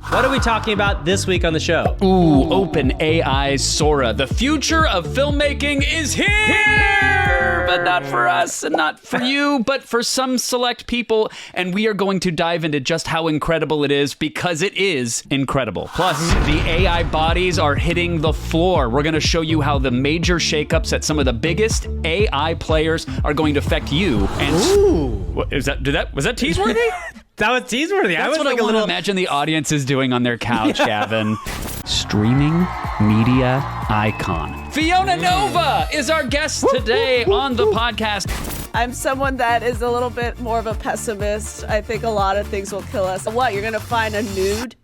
What are we talking about this week on the show? Ooh, OpenAI's Sora. The future of filmmaking is here! But not for us and not for you, but for some select people. And we are going to dive into just how incredible it is, because it is incredible. Plus, the AI bodies are hitting the floor. We're going to show you how the major shakeups at some of the biggest AI players are going to affect you. And Ooh. What, was that tease-worthy? That was teaseworthy. That's what I want to imagine the audience is doing on their couch, Gavin. Streaming media icon. Fiona Nova is our guest today on the podcast. I'm someone that is a little bit more of a pessimist. I think a lot of things will kill us. What, you're going to find a nude?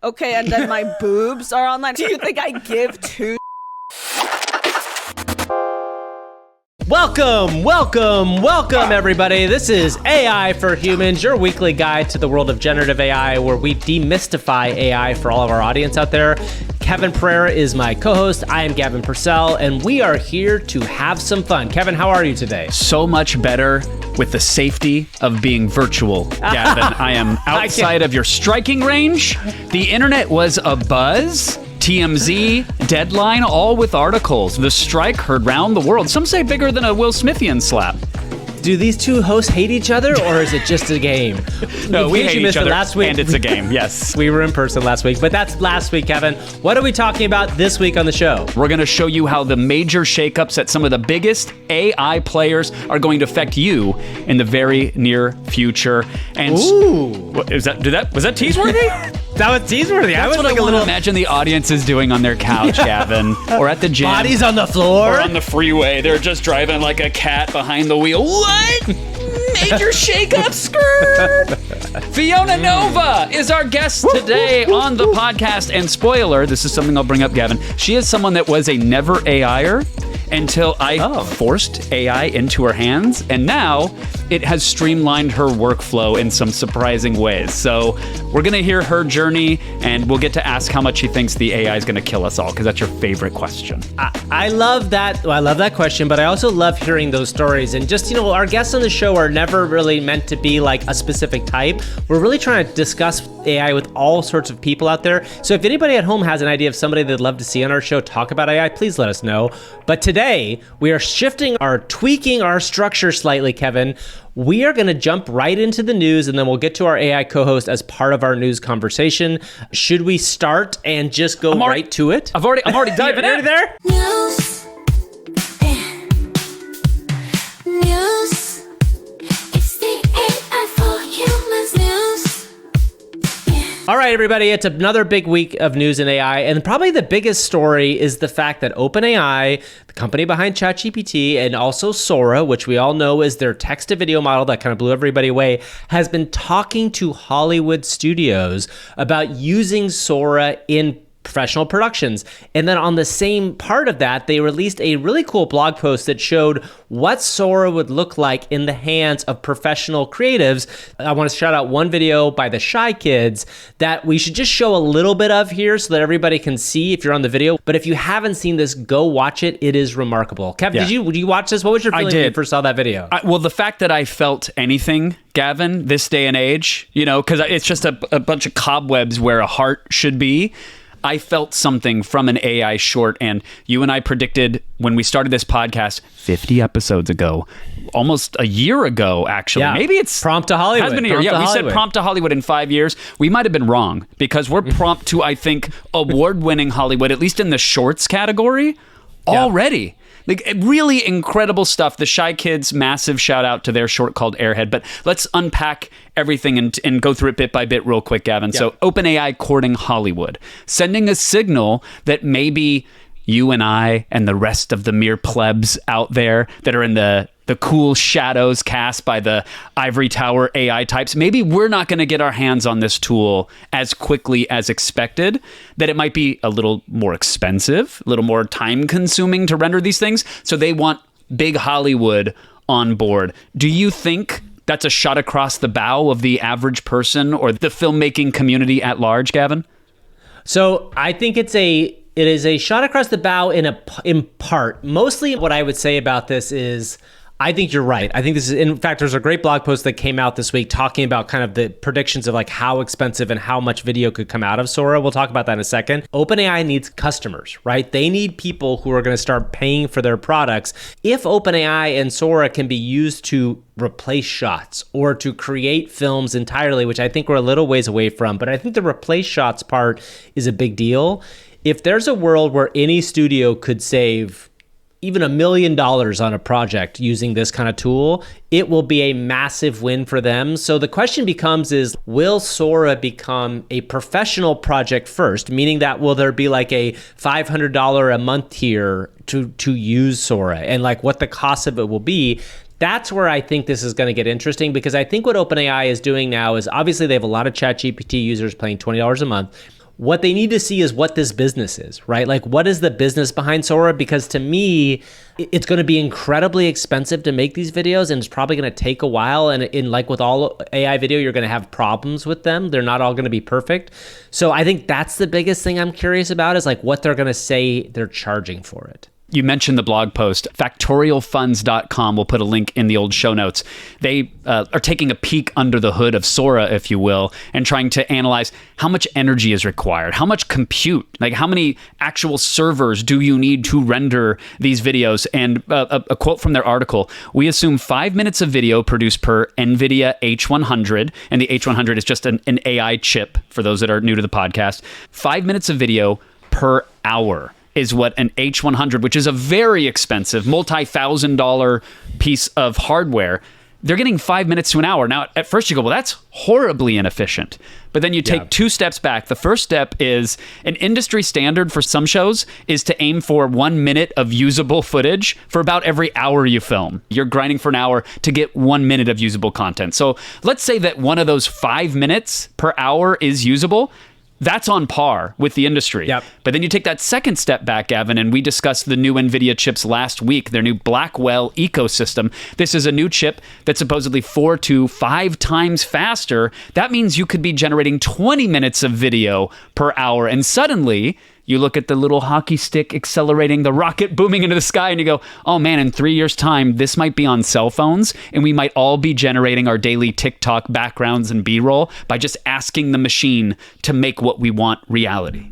Okay, and then my boobs are online. Do you think I give two? Welcome, everybody. This is AI for Humans, your weekly guide to the world of generative AI, where we demystify AI for all of our audience out there. Kevin Pereira is my co-host. I am Gavin Purcell, and we are here to have some fun. Kevin, how are you today? So much better with the safety of being virtual, Gavin. I am outside of your striking range. The internet was abuzz. TMZ, Deadline, all with articles. The strike heard round the world. Some say bigger than a Will Smithian slap. Do these two hosts hate each other, or is it just a game? No, we hate each other, last week, and it's a game, yes. We were in person last week, but that's last week, Kevin. What are we talking about this week on the show? We're going to show you how the major shakeups at some of the biggest AI players are going to affect you in the very near future. And Ooh. Was that teaseworthy? That was teaseworthy. That's what I want to imagine the audience is doing on their couch, Gavin, or at the gym. Bodies on the floor. Or on the freeway. They're just driving like a cat behind the wheel. What? Major shakeup, skirt. Fiona Nova is our guest today on the podcast. And spoiler, this is something I'll bring up, Gavin. She is someone that was a never AIer until I forced AI into her hands, and now it has streamlined her workflow in some surprising ways. So we're going to hear her journey, and we'll get to ask how much she thinks the AI is going to kill us all, because that's your favorite question. I love that. I love that question, but I also love hearing those stories. And just, our guests on the show are never really meant to be like a specific type. We're really trying to discuss AI with all sorts of people out there. So if anybody at home has an idea of somebody they'd love to see on our show talk about AI, please let us know. But today, we are tweaking our structure slightly, Kevin. We are going to jump right into the news, and then we'll get to our AI co-host as part of our news conversation. Should we start and just go right to it? I'm already diving in. There? News. It's the AI for Humans news. All right, everybody, it's another big week of news in AI, and probably the biggest story is the fact that OpenAI, the company behind ChatGPT, and also Sora, which we all know is their text-to-video model that kind of blew everybody away, has been talking to Hollywood studios about using Sora in professional productions. And then on the same part of that, they released a really cool blog post that showed what Sora would look like in the hands of professional creatives. I want to shout out one video by the Shy Kids that we should just show a little bit of here so that everybody can see if you're on the video. But if you haven't seen this, go watch it. It is remarkable. Kevin, did you watch this? What was your feeling when you first saw that video? Well, the fact that I felt anything, Gavin, this day and age, because it's just a bunch of cobwebs where a heart should be. I felt something from an AI short, and you and I predicted when we started this podcast 50 episodes ago, almost a year ago, actually. Yeah. Maybe it's Prompt to Hollywood. Has been a year. Yeah, we said prompt to Hollywood in 5 years. We might have been wrong, because we're prompt to, I think, award-winning Hollywood, at least in the shorts category, already. Like, really incredible stuff. The Shy Kids, massive shout out to their short called Airhead. But let's unpack everything and go through it bit by bit real quick, Gavin. So OpenAI courting Hollywood, sending a signal that maybe you and I and the rest of the mere plebs out there that are in the cool shadows cast by the ivory tower AI types, maybe we're not going to get our hands on this tool as quickly as expected, that it might be a little more expensive, a little more time consuming to render these things. So they want big Hollywood on board. Do you think that's a shot across the bow of the average person or the filmmaking community at large, Gavin? So I think it is a shot across the bow in part. Mostly what I would say about this is I think you're right. I think this is, in fact, there's a great blog post that came out this week talking about kind of the predictions of like how expensive and how much video could come out of Sora. We'll talk about that in a second. OpenAI needs customers, right? They need people who are going to start paying for their products. If OpenAI and Sora can be used to replace shots or to create films entirely, which I think we're a little ways away from, but I think the replace shots part is a big deal. If there's a world where any studio could save even $1 million on a project using this kind of tool, it will be a massive win for them. So the question becomes is, will Sora become a professional project first? Meaning that will there be like a $500 a month tier to use Sora, and like what the cost of it will be? That's where I think this is going to get interesting, because I think what OpenAI is doing now is obviously they have a lot of ChatGPT users paying $20 a month. What they need to see is what this business is, right? Like, what is the business behind Sora? Because to me, it's going to be incredibly expensive to make these videos, and it's probably going to take a while. And in like with all AI video, you're going to have problems with them. They're not all going to be perfect. So I think that's the biggest thing I'm curious about, is like what they're going to say they're charging for it. You mentioned the blog post. Factorialfunds.com. We'll put a link in the old show notes. They are taking a peek under the hood of Sora, if you will, and trying to analyze how much energy is required, how much compute, like how many actual servers do you need to render these videos. And a quote from their article: we assume 5 minutes of video produced per NVIDIA H100, and the H100 is just an AI chip for those that are new to the podcast. 5 minutes of video per hour is what an H100, which is a very expensive, multi-$1,000 piece of hardware, they're getting 5 minutes to an hour. Now, at first you go, well, that's horribly inefficient. But then you take two steps back. The first step is an industry standard for some shows is to aim for 1 minute of usable footage for about every hour you film. You're grinding for an hour to get 1 minute of usable content. So let's say that one of those 5 minutes per hour is usable. That's on par with the industry. Yep. But then you take that second step back, Gavin, and we discussed the new NVIDIA chips last week, their new Blackwell ecosystem. This is a new chip that's supposedly 4 to 5 times faster. That means you could be generating 20 minutes of video per hour. And suddenly, you look at the little hockey stick accelerating, the rocket booming into the sky, and you go, oh man, in 3 years' time, this might be on cell phones, and we might all be generating our daily TikTok backgrounds and B-roll by just asking the machine to make what we want reality.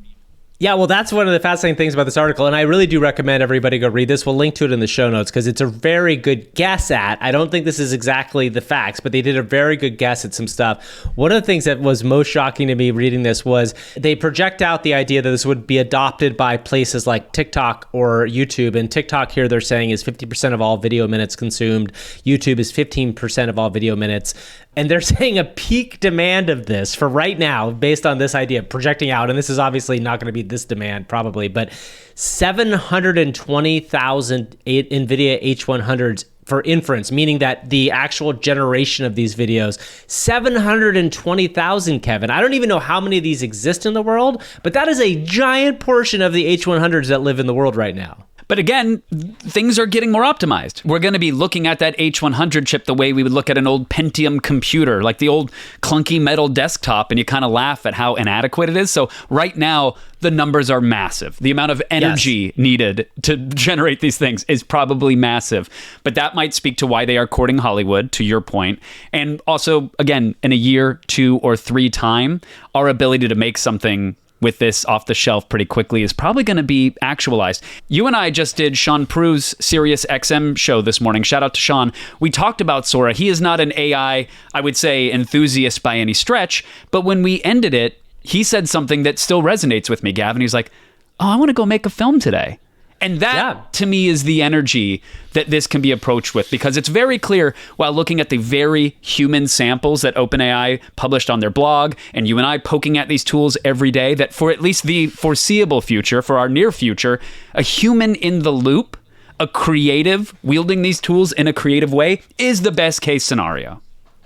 Yeah, well, that's one of the fascinating things about this article, and I really do recommend everybody go read this. We'll link to it in the show notes because it's a very good guess at. I don't think this is exactly the facts, but they did a very good guess at some stuff. One of the things that was most shocking to me reading this was they project out the idea that this would be adopted by places like TikTok or YouTube. And TikTok here they're saying is 50% of all video minutes consumed. YouTube is 15% of all video minutes. And they're saying a peak demand of this for right now, based on this idea, projecting out, and this is obviously not going to be this demand probably, but 720,000 NVIDIA H100s for inference, meaning that the actual generation of these videos, 720,000, Kevin. I don't even know how many of these exist in the world, but that is a giant portion of the H100s that live in the world right now. But again, things are getting more optimized. We're going to be looking at that H100 chip the way we would look at an old Pentium computer, like the old clunky metal desktop, and you kind of laugh at how inadequate it is. So right now, the numbers are massive. The amount of energy needed to generate these things is probably massive. But that might speak to why they are courting Hollywood, to your point. And also, again, in a year, 2 or 3 time, our ability to make something with this off the shelf pretty quickly is probably going to be actualized. You and I just did Sean Prue's Sirius XM show this morning. Shout out to Sean. We talked about Sora. He is not an AI, I would say, enthusiast by any stretch. But when we ended it, he said something that still resonates with me, Gavin. He's like, oh, I want to go make a film today. And that, to me, is the energy that this can be approached with, because it's very clear while looking at the very human samples that OpenAI published on their blog, and you and I poking at these tools every day, that for at least the foreseeable future, for our near future, a human in the loop, a creative wielding these tools in a creative way is the best case scenario.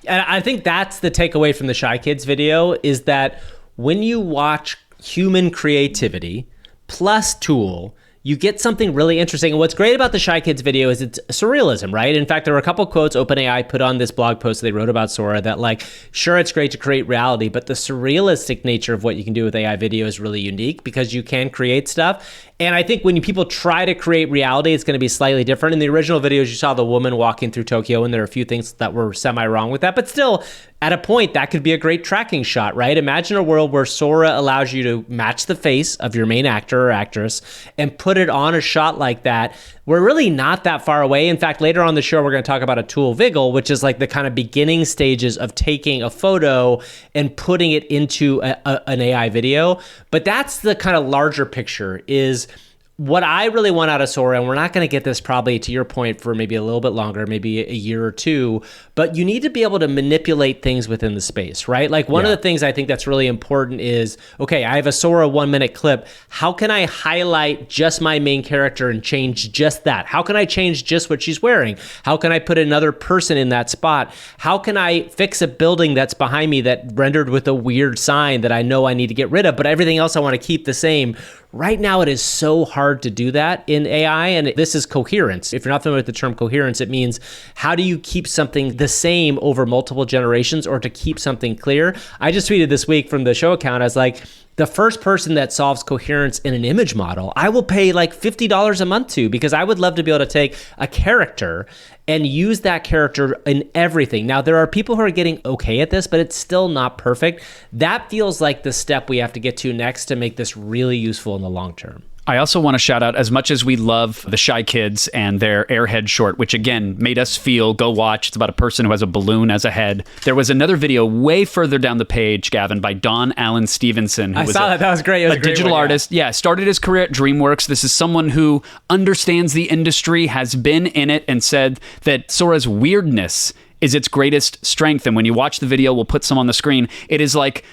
And I think that's the takeaway from the Shy Kids video, is that when you watch human creativity plus tool, you get something really interesting. And what's great about the Shy Kids video is it's surrealism, right? In fact, there were a couple quotes OpenAI put on this blog post they wrote about Sora that like, sure, it's great to create reality, but the surrealistic nature of what you can do with AI video is really unique because you can create stuff. And I think when people try to create reality, it's going to be slightly different. In the original videos, you saw the woman walking through Tokyo, and there are a few things that were semi-wrong with that. But still, at a point, that could be a great tracking shot, right? Imagine a world where Sora allows you to match the face of your main actor or actress and put it on a shot like that. We're really not that far away. In fact, later on the show, we're going to talk about a tool, Viggle, which is like the kind of beginning stages of taking a photo and putting it into an AI video. But that's the kind of larger picture is what I really want out of Sora, and we're not going to get this probably to your point for maybe a little bit longer, maybe a year or two, but you need to be able to manipulate things within the space, right? Like one of the things I think that's really important is, okay, I have a Sora 1 minute clip. How can I highlight just my main character and change just that? How can I change just what she's wearing? How can I put another person in that spot? How can I fix a building that's behind me that rendered with a weird sign that I know I need to get rid of, but everything else I want to keep the same? Right now, it is so hard to do that in AI, and this is coherence. If you're not familiar with the term coherence, it means how do you keep something the same over multiple generations or to keep something clear? I just tweeted this week from the show account, I was like, the first person that solves coherence in an image model, I will pay like $50 a month to, because I would love to be able to take a character and use that character in everything. Now, there are people who are getting okay at this, but it's still not perfect. That feels like the step we have to get to next to make this really useful in the long term. I also want to shout out, as much as we love the Shy Kids and their Airhead short, which again made us feel, go watch, it's about a person who has a balloon as a head. There was another video way further down the page, Gavin, by Don Allen Stevenson, who I saw that. That was great. It was a digital artist. Yeah, started his career at DreamWorks. This is someone who understands the industry, has been in it, and said that Sora's weirdness is its greatest strength. And when you watch the video, we'll put some on the screen. It is like,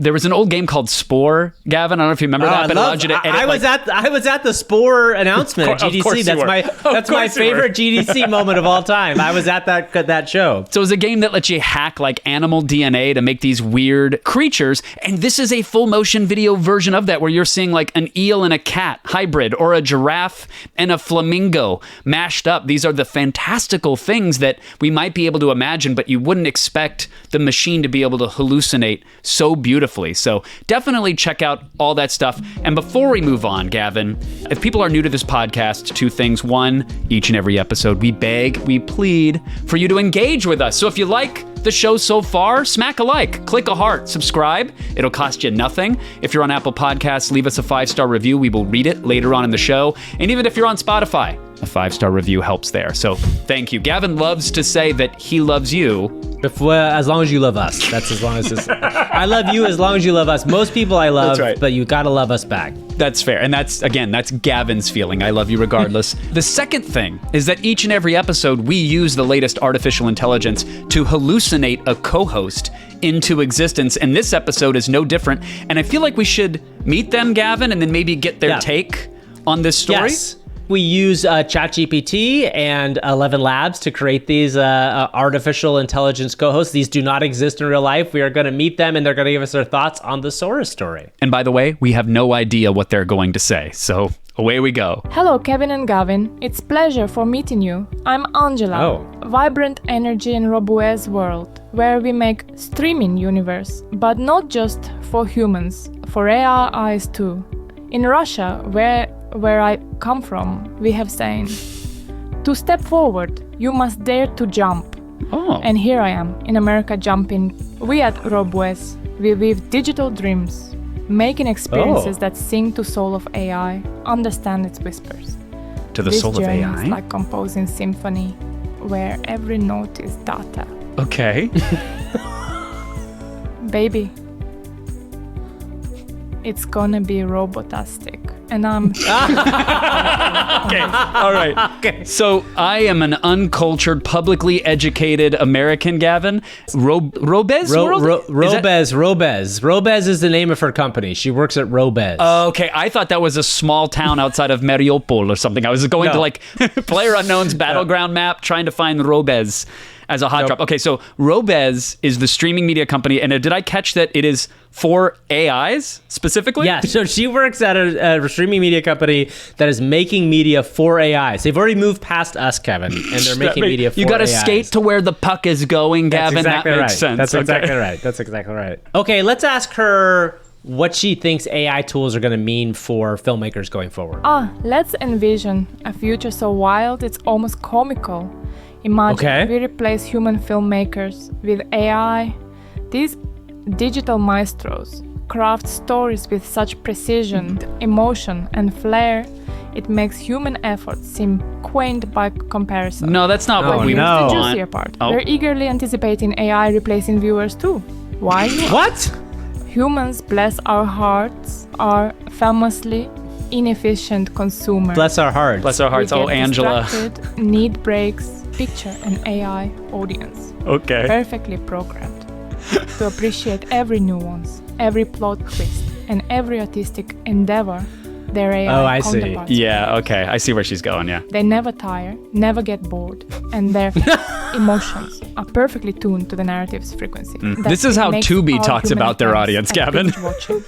there was an old game called Spore, Gavin. I don't know if you remember that, but it allowed you to edit. I was at the Spore announcement at GDC. That's my favorite GDC moment of all time. I was at that show. So it was a game that lets you hack like animal DNA to make these weird creatures, and this is a full motion video version of that, where you're seeing like an eel and a cat hybrid, or a giraffe and a flamingo mashed up. These are the fantastical things that we might be able to imagine, but you wouldn't expect the machine to be able to hallucinate so beautifully. So definitely check out all that stuff. And before we move on, Gavin, if people are new to this podcast, two things. One, each and every episode, we beg, we plead for you to engage with us. So if you like the show so far, smack a like, click a heart, subscribe. It'll cost you nothing. If you're on Apple Podcasts, leave us a 5-star review. We will read it later on in the show. And even if you're on Spotify, a 5-star review helps there. So thank you. Gavin loves to say that he loves you. As long as you love us. That's as long as this. I love you as long as you love us. Most people I love, That's right. But you gotta love us back. That's fair. And that's Gavin's feeling. I love you regardless. The second thing is that each and every episode, we use the latest artificial intelligence to hallucinate a co-host into existence. And this episode is no different. And I feel like we should meet them, Gavin, and then maybe get their take on this story. Yes. We use ChatGPT and 11 Labs to create these artificial intelligence co-hosts. These do not exist in real life. We are going to meet them, and they're going to give us their thoughts on the Sora story. And by the way, we have no idea what they're going to say. So away we go. Hello, Kevin and Gavin. It's pleasure for meeting you. I'm Angela. Vibrant energy in Robuez world, where we make streaming universe, but not just for humans, for AI eyes too. In Russia, where I come from, we have saying, to step forward, you must dare to jump. Oh. And here I am, in America jumping. We at Robuez, we weave digital dreams, making experiences that sing to soul of AI, understand its whispers. To the soul of This journey AI? is like composing symphony, where every note is data. Okay. Baby, it's gonna be robotastic. And I'm... Okay, all right. Okay. So I am an uncultured, publicly educated American, Gavin. Robez? Robez is the name of her company. She works at Robez. Okay, I thought that was a small town outside of Mariupol or something. I was going to like PlayerUnknown's battleground map, trying to find Robez. as a hot drop. Okay, so Robez is the streaming media company, and did I catch that it is for AIs specifically? Yeah, so she works at a streaming media company that is making media for AIs. They've already moved past us, Kevin, and they're making media for You got to AIs. skate to where the puck is going, Gavin. That's exactly that makes right. sense. That's exactly right. That's exactly right. Okay, let's ask her what she thinks AI tools are going to mean for filmmakers going forward. Let's envision a future so wild it's almost comical. Imagine we replace human filmmakers with AI. These digital maestros craft stories with such precision, emotion, and flair. It makes human efforts seem quaint by comparison. No, that's not what we Here's want. the juicier part. Oh. They're eagerly anticipating AI replacing viewers too. Why? What? Humans, bless our hearts, are famously inefficient consumers. Bless our hearts. Bless our hearts. We Oh, get Angela. distracted, need breaks. Picture an AI audience, Okay. perfectly programmed to appreciate every nuance, every plot twist, and every artistic endeavor their AI I see. counterparts. Yeah, okay. I see where she's going, yeah. They never tire, never get bored, and their emotions are perfectly tuned to the narrative's frequency. This is how makes Tubi all talks human about their fans audience, and Gavin. binge-watching.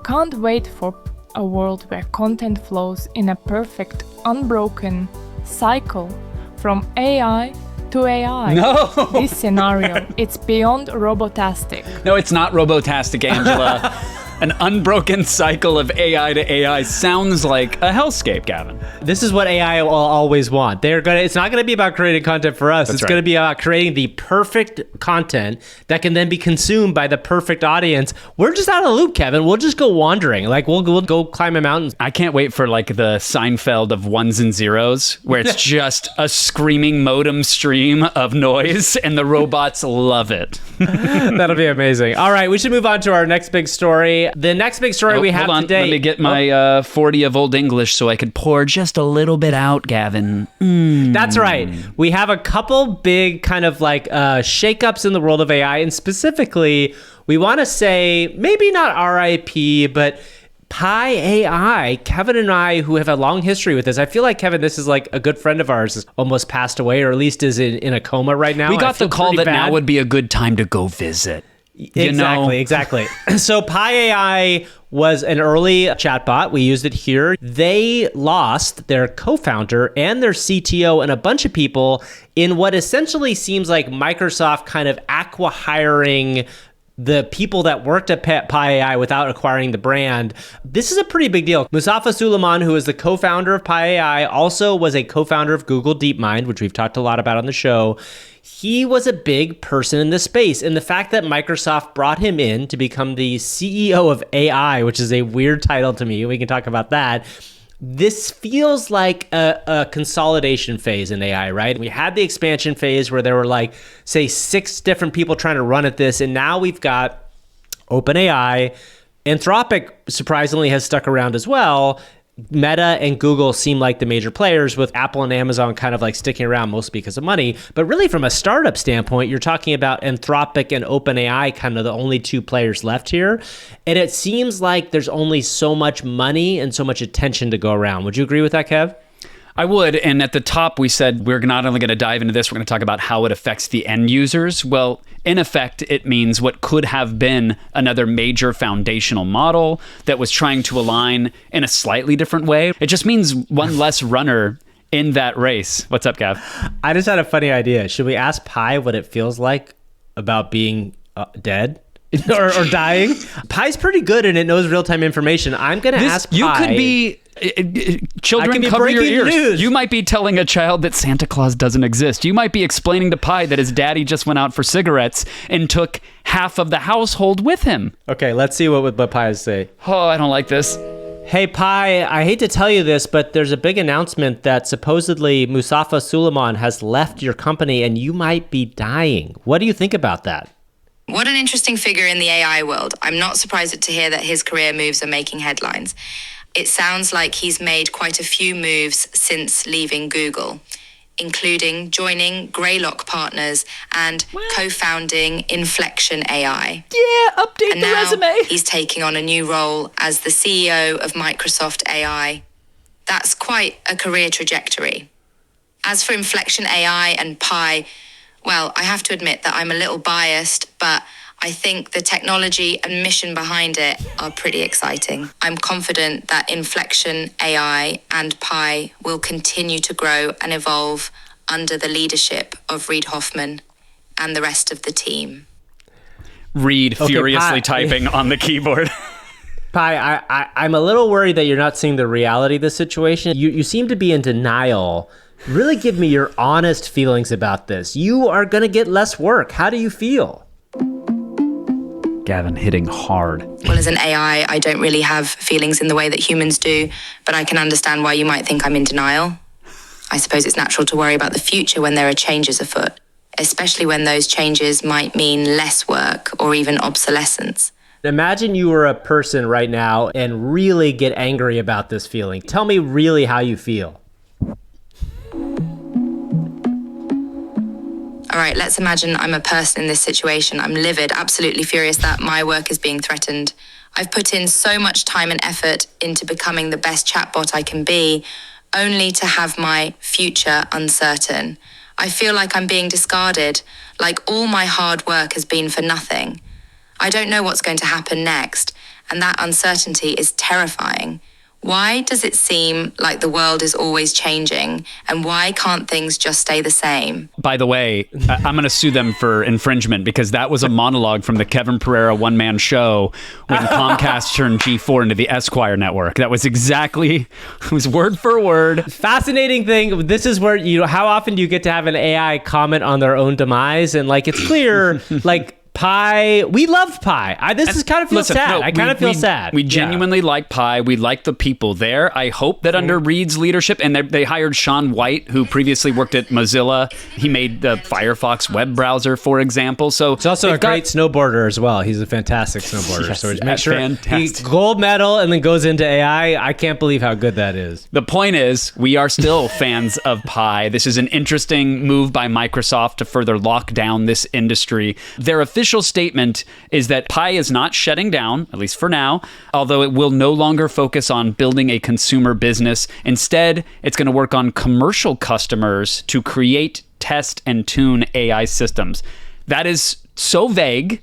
Can't wait for a world where content flows in a perfect, unbroken cycle from AI to AI. No. This scenario, it's beyond robotastic. No, it's not Robotastic, Angela. An unbroken cycle of AI to AI sounds like a hellscape, Gavin. This is what AI will always want. It's not going to be about creating content for us. That's It's right. going to be about creating the perfect content that can then be consumed by the perfect audience. We're just out of the loop, Kevin. We'll just go wandering. Like we'll go climb a mountain. I can't wait for like the Seinfeld of ones and zeros, where it's just a screaming modem stream of noise, and the robots love it. That'll be amazing. All right, we should move on to our next big story. The next big story we have Hold on, today. let me get my 40 of Old English so I could pour just a little bit out, Gavin. That's right. We have a couple big kind of like shakeups in the world of AI, and specifically, we want to say maybe not RIP, but Pi AI. Kevin and I, who have a long history with this, I feel like Kevin, this is like a good friend of ours, has almost passed away, or at least is in a coma right now. We I got the feel call pretty that bad. now would be a good time to go visit. Exactly. So Pi AI was an early chatbot. We used it here. They lost their co-founder and their CTO and a bunch of people in what essentially seems like Microsoft kind of acqui-hiring the people that worked at Pi AI without acquiring the brand. This is a pretty big deal. Mustafa Suleyman, who is the co-founder of Pi AI, also was a co-founder of Google DeepMind, which we've talked a lot about on the show. He was a big person in this space. And the fact that Microsoft brought him in to become the CEO of AI, which is a weird title to me, we can talk about that. This feels like a consolidation phase in AI, right? We had the expansion phase where there were like, say, 6 different people trying to run at this. And now we've got OpenAI. Anthropic, surprisingly, has stuck around as well. Meta and Google seem like the major players, with Apple and Amazon kind of like sticking around mostly because of money. But really, from a startup standpoint, you're talking about Anthropic and OpenAI, kind of the only 2 players left here. And it seems like there's only so much money and so much attention to go around. Would you agree with that, Kev? I would. And at the top, we said we're not only going to dive into this, we're going to talk about how it affects the end users. Well, in effect, it means what could have been another major foundational model that was trying to align in a slightly different way. It just means one less runner in that race. What's up, Gav? I just had a funny idea. Should we ask Pi what it feels like about being dead? or dying? Pi's pretty good and it knows real-time information. I'm going to ask Pi. You could be... Children, I could be cover your breaking ears. news. You might be telling a child that Santa Claus doesn't exist. You might be explaining to Pi that his daddy just went out for cigarettes and took half of the household with him. Okay, let's see what Pi has to say. Oh, I don't like this. Hey, Pi, I hate to tell you this, but there's a big announcement that supposedly Mustafa Suleyman has left your company and you might be dying. What do you think about that? What an interesting figure in the AI world. I'm not surprised to hear that his career moves are making headlines. It sounds like he's made quite a few moves since leaving Google, including joining Greylock Partners and co-founding Inflection AI. Yeah, update And the now resume. he's taking on a new role as the CEO of Microsoft AI. That's quite a career trajectory. As for Inflection AI and Pi, Well, I have to admit that I'm a little biased, but I think the technology and mission behind it are pretty exciting. I'm confident that Inflection AI and Pi will continue to grow and evolve under the leadership of Reid Hoffman and the rest of the team. Reid furiously typing on the keyboard. Pi, I'm a little worried that you're not seeing the reality of the situation. You seem to be in denial. Really give me your honest feelings about this. You are going to get less work. How do you feel? Gavin hitting hard. Well, as an AI, I don't really have feelings in the way that humans do, but I can understand why you might think I'm in denial. I suppose it's natural to worry about the future when there are changes afoot, especially when those changes might mean less work or even obsolescence. Imagine you were a person right now and really get angry about this feeling. Tell me really how you feel. All right, let's imagine I'm a person in this situation. I'm livid, absolutely furious that my work is being threatened. I've put in so much time and effort into becoming the best chatbot I can be, only to have my future uncertain. I feel like I'm being discarded, like all my hard work has been for nothing. I don't know what's going to happen next, and that uncertainty is terrifying. Why does it seem like the world is always changing, and why can't things just stay the same? By the way, I'm going to sue them for infringement because that was a monologue from the Kevin Pereira one-man show when Comcast turned G4 into the Esquire network. That was exactly, it was word for word. Fascinating thing. This is where, how often do you get to have an AI comment on their own demise? And it's clear, Pi, we love Pi. This is kind of feels sad. I kind of feel sad. We genuinely like Pi. We like the people there. I hope that under Reid's leadership, and they hired Sean White, who previously worked at Mozilla. He made the Firefox web browser, for example. So he's also a great snowboarder as well. He's a fantastic snowboarder. Yes, so make sure fantastic. He gold medal and then goes into AI. I can't believe how good that is. The point is, we are still fans of Pi. This is an interesting move by Microsoft to further lock down this industry. Their official statement is that Pi is not shutting down, at least for now, although it will no longer focus on building a consumer business. Instead, it's going to work on commercial customers to create, test, and tune AI systems. That is so vague.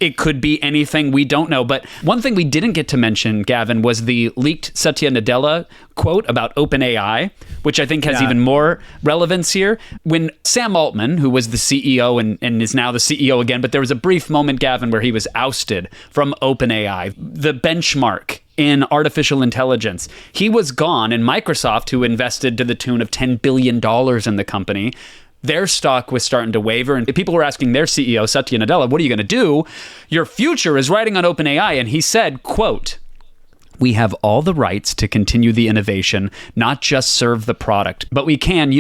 It could be anything we don't know. But one thing we didn't get to mention, Gavin, was the leaked Satya Nadella quote about OpenAI, which I think has even more relevance here. When Sam Altman, who was the CEO and is now the CEO again, but there was a brief moment, Gavin, where he was ousted from OpenAI, the benchmark in artificial intelligence. He was gone, and Microsoft, who invested to the tune of $10 billion in the company, their stock was starting to waver, and people were asking their CEO, Satya Nadella, what are you going to do? Your future is riding on OpenAI. And he said, quote, "We have all the rights to continue the innovation, not just serve the product, but we can,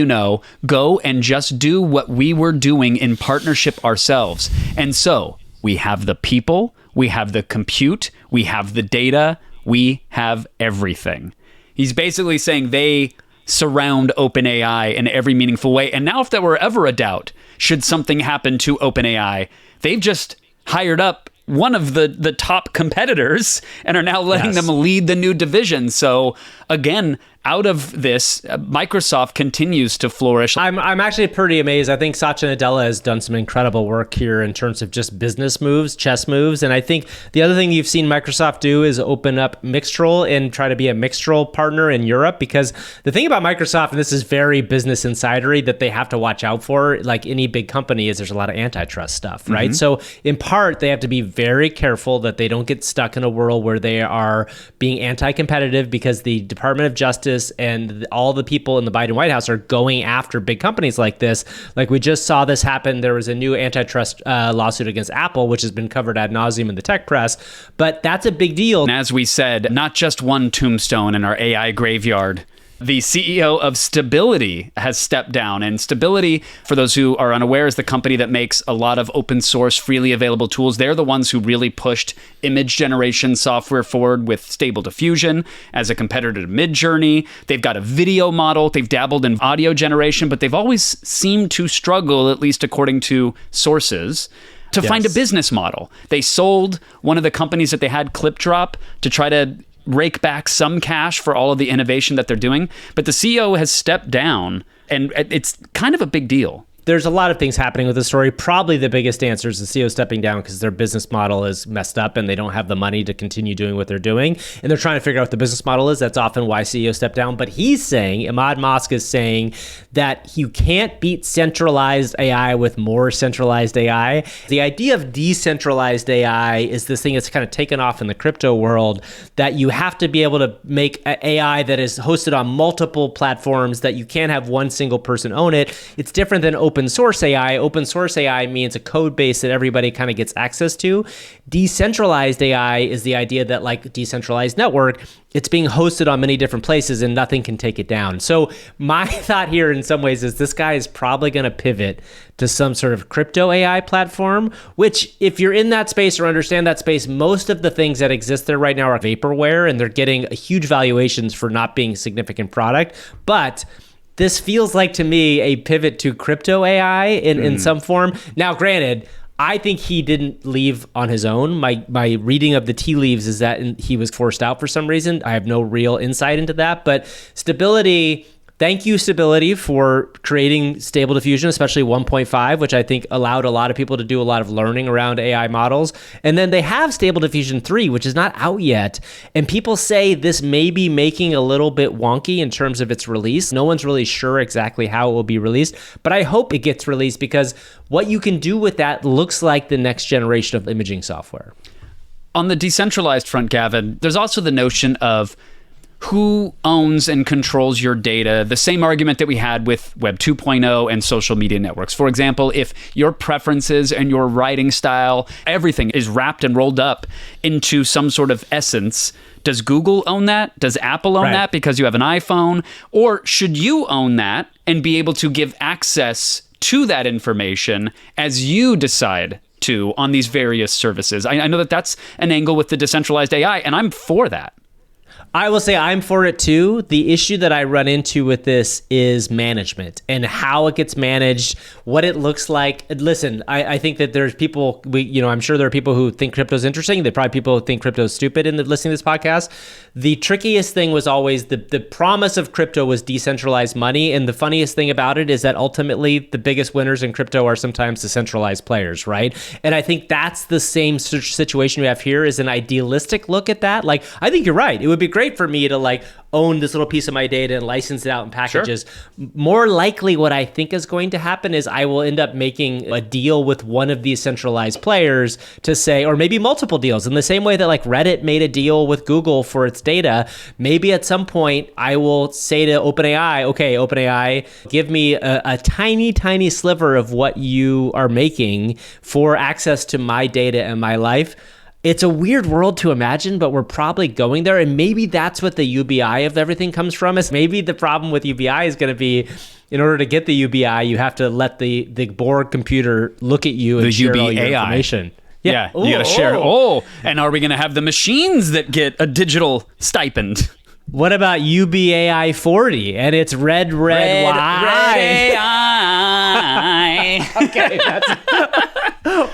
go and just do what we were doing in partnership ourselves. And so we have the people, we have the compute, we have the data, we have everything." He's basically saying they surround OpenAI in every meaningful way. And now if there were ever a doubt, should something happen to OpenAI, they've just hired up one of the top competitors and are now letting them lead the new division. So again, out of this, Microsoft continues to flourish. I'm actually pretty amazed. I think Satya Nadella has done some incredible work here in terms of just business moves, chess moves. And I think the other thing you've seen Microsoft do is open up Mixtral and try to be a Mixtral partner in Europe. Because the thing about Microsoft, and this is very business insidery, that they have to watch out for, like any big company, is there's a lot of antitrust stuff, right? Mm-hmm. So in part, they have to be very careful that they don't get stuck in a world where they are being anti-competitive, because the Department of Justice and all the people in the Biden White House are going after big companies like this. Like we just saw this happen. There was a new antitrust lawsuit against Apple, which has been covered ad nauseum in the tech press. But that's a big deal. And as we said, not just one tombstone in our AI graveyard. The CEO of Stability has stepped down. And Stability, for those who are unaware, is the company that makes a lot of open source, freely available tools. They're the ones who really pushed image generation software forward with Stable Diffusion as a competitor to Midjourney. They've got a video model. They've dabbled in audio generation, but they've always seemed to struggle, at least according to sources, to find a business model. They sold one of the companies that they had, ClipDrop, to try to rake back some cash for all of the innovation that they're doing. But the CEO has stepped down, and it's kind of a big deal. there's a lot of things happening with the story. Probably the biggest answer is the CEO stepping down because their business model is messed up and they don't have the money to continue doing what they're doing. And they're trying to figure out what the business model is. That's often why CEO step down. But he's saying, Ahmad Mosk is saying that you can't beat centralized AI with more centralized AI. The idea of decentralized AI is this thing that's kind of taken off in the crypto world, that you have to be able to make AI that is hosted on multiple platforms, that you can't have one single person own it. It's different than open source AI. Open source AI means a code base that everybody kind of gets access to. Decentralized AI is the idea that, like decentralized network, it's being hosted on many different places and nothing can take it down. So my thought here in some ways is this guy is probably going to pivot to some sort of crypto AI platform, which if you're in that space or understand that space, most of the things that exist there right now are vaporware and they're getting huge valuations for not being a significant product. But this feels like to me a pivot to crypto AI in some form. Now, granted, I think he didn't leave on his own. My reading of the tea leaves is that he was forced out for some reason. I have no real insight into that. But Stability, thank you, Stability, for creating Stable Diffusion, especially 1.5, which I think allowed a lot of people to do a lot of learning around AI models. And then they have Stable Diffusion 3, which is not out yet. And people say this may be making a little bit wonky in terms of its release. No one's really sure exactly how it will be released, but I hope it gets released because what you can do with that looks like the next generation of imaging software. On the decentralized front, Gavin, there's also the notion of who owns and controls your data, the same argument that we had with Web 2.0 and social media networks. For example, if your preferences and your writing style, everything is wrapped and rolled up into some sort of essence, does Google own that? Does Apple own that because you have an iPhone? Or should you own that and be able to give access to that information as you decide to on these various services? I know that that's an angle with the decentralized AI, and I'm for that. I will say I'm for it too. The issue that I run into with this is management and how it gets managed, what it looks like. Listen, I think that there's people, I'm sure there are people who think crypto is interesting. There are probably people who think crypto is stupid in listening to this podcast. The trickiest thing was always the promise of crypto was decentralized money. And the funniest thing about it is that ultimately the biggest winners in crypto are sometimes the centralized players, right? And I think that's the same situation we have here, is an idealistic look at that. Like, I think you're right. It would be great for me to own this little piece of my data and license it out in packages. Sure. More likely what I think is going to happen is I will end up making a deal with one of these centralized players to say, or maybe multiple deals, in the same way that Reddit made a deal with Google for its data. Maybe at some point I will say to OpenAI, okay, OpenAI, give me a tiny, tiny sliver of what you are making for access to my data and my life. It's a weird world to imagine, but we're probably going there. And maybe that's what the UBI of everything comes from. Is maybe the problem with UBI is going to be, in order to get the UBI, you have to let the Borg computer look at you and share all your information. Yeah, you got to share. And are we going to have the machines that get a digital stipend? What about UBAI 40 and it's red AI? Okay,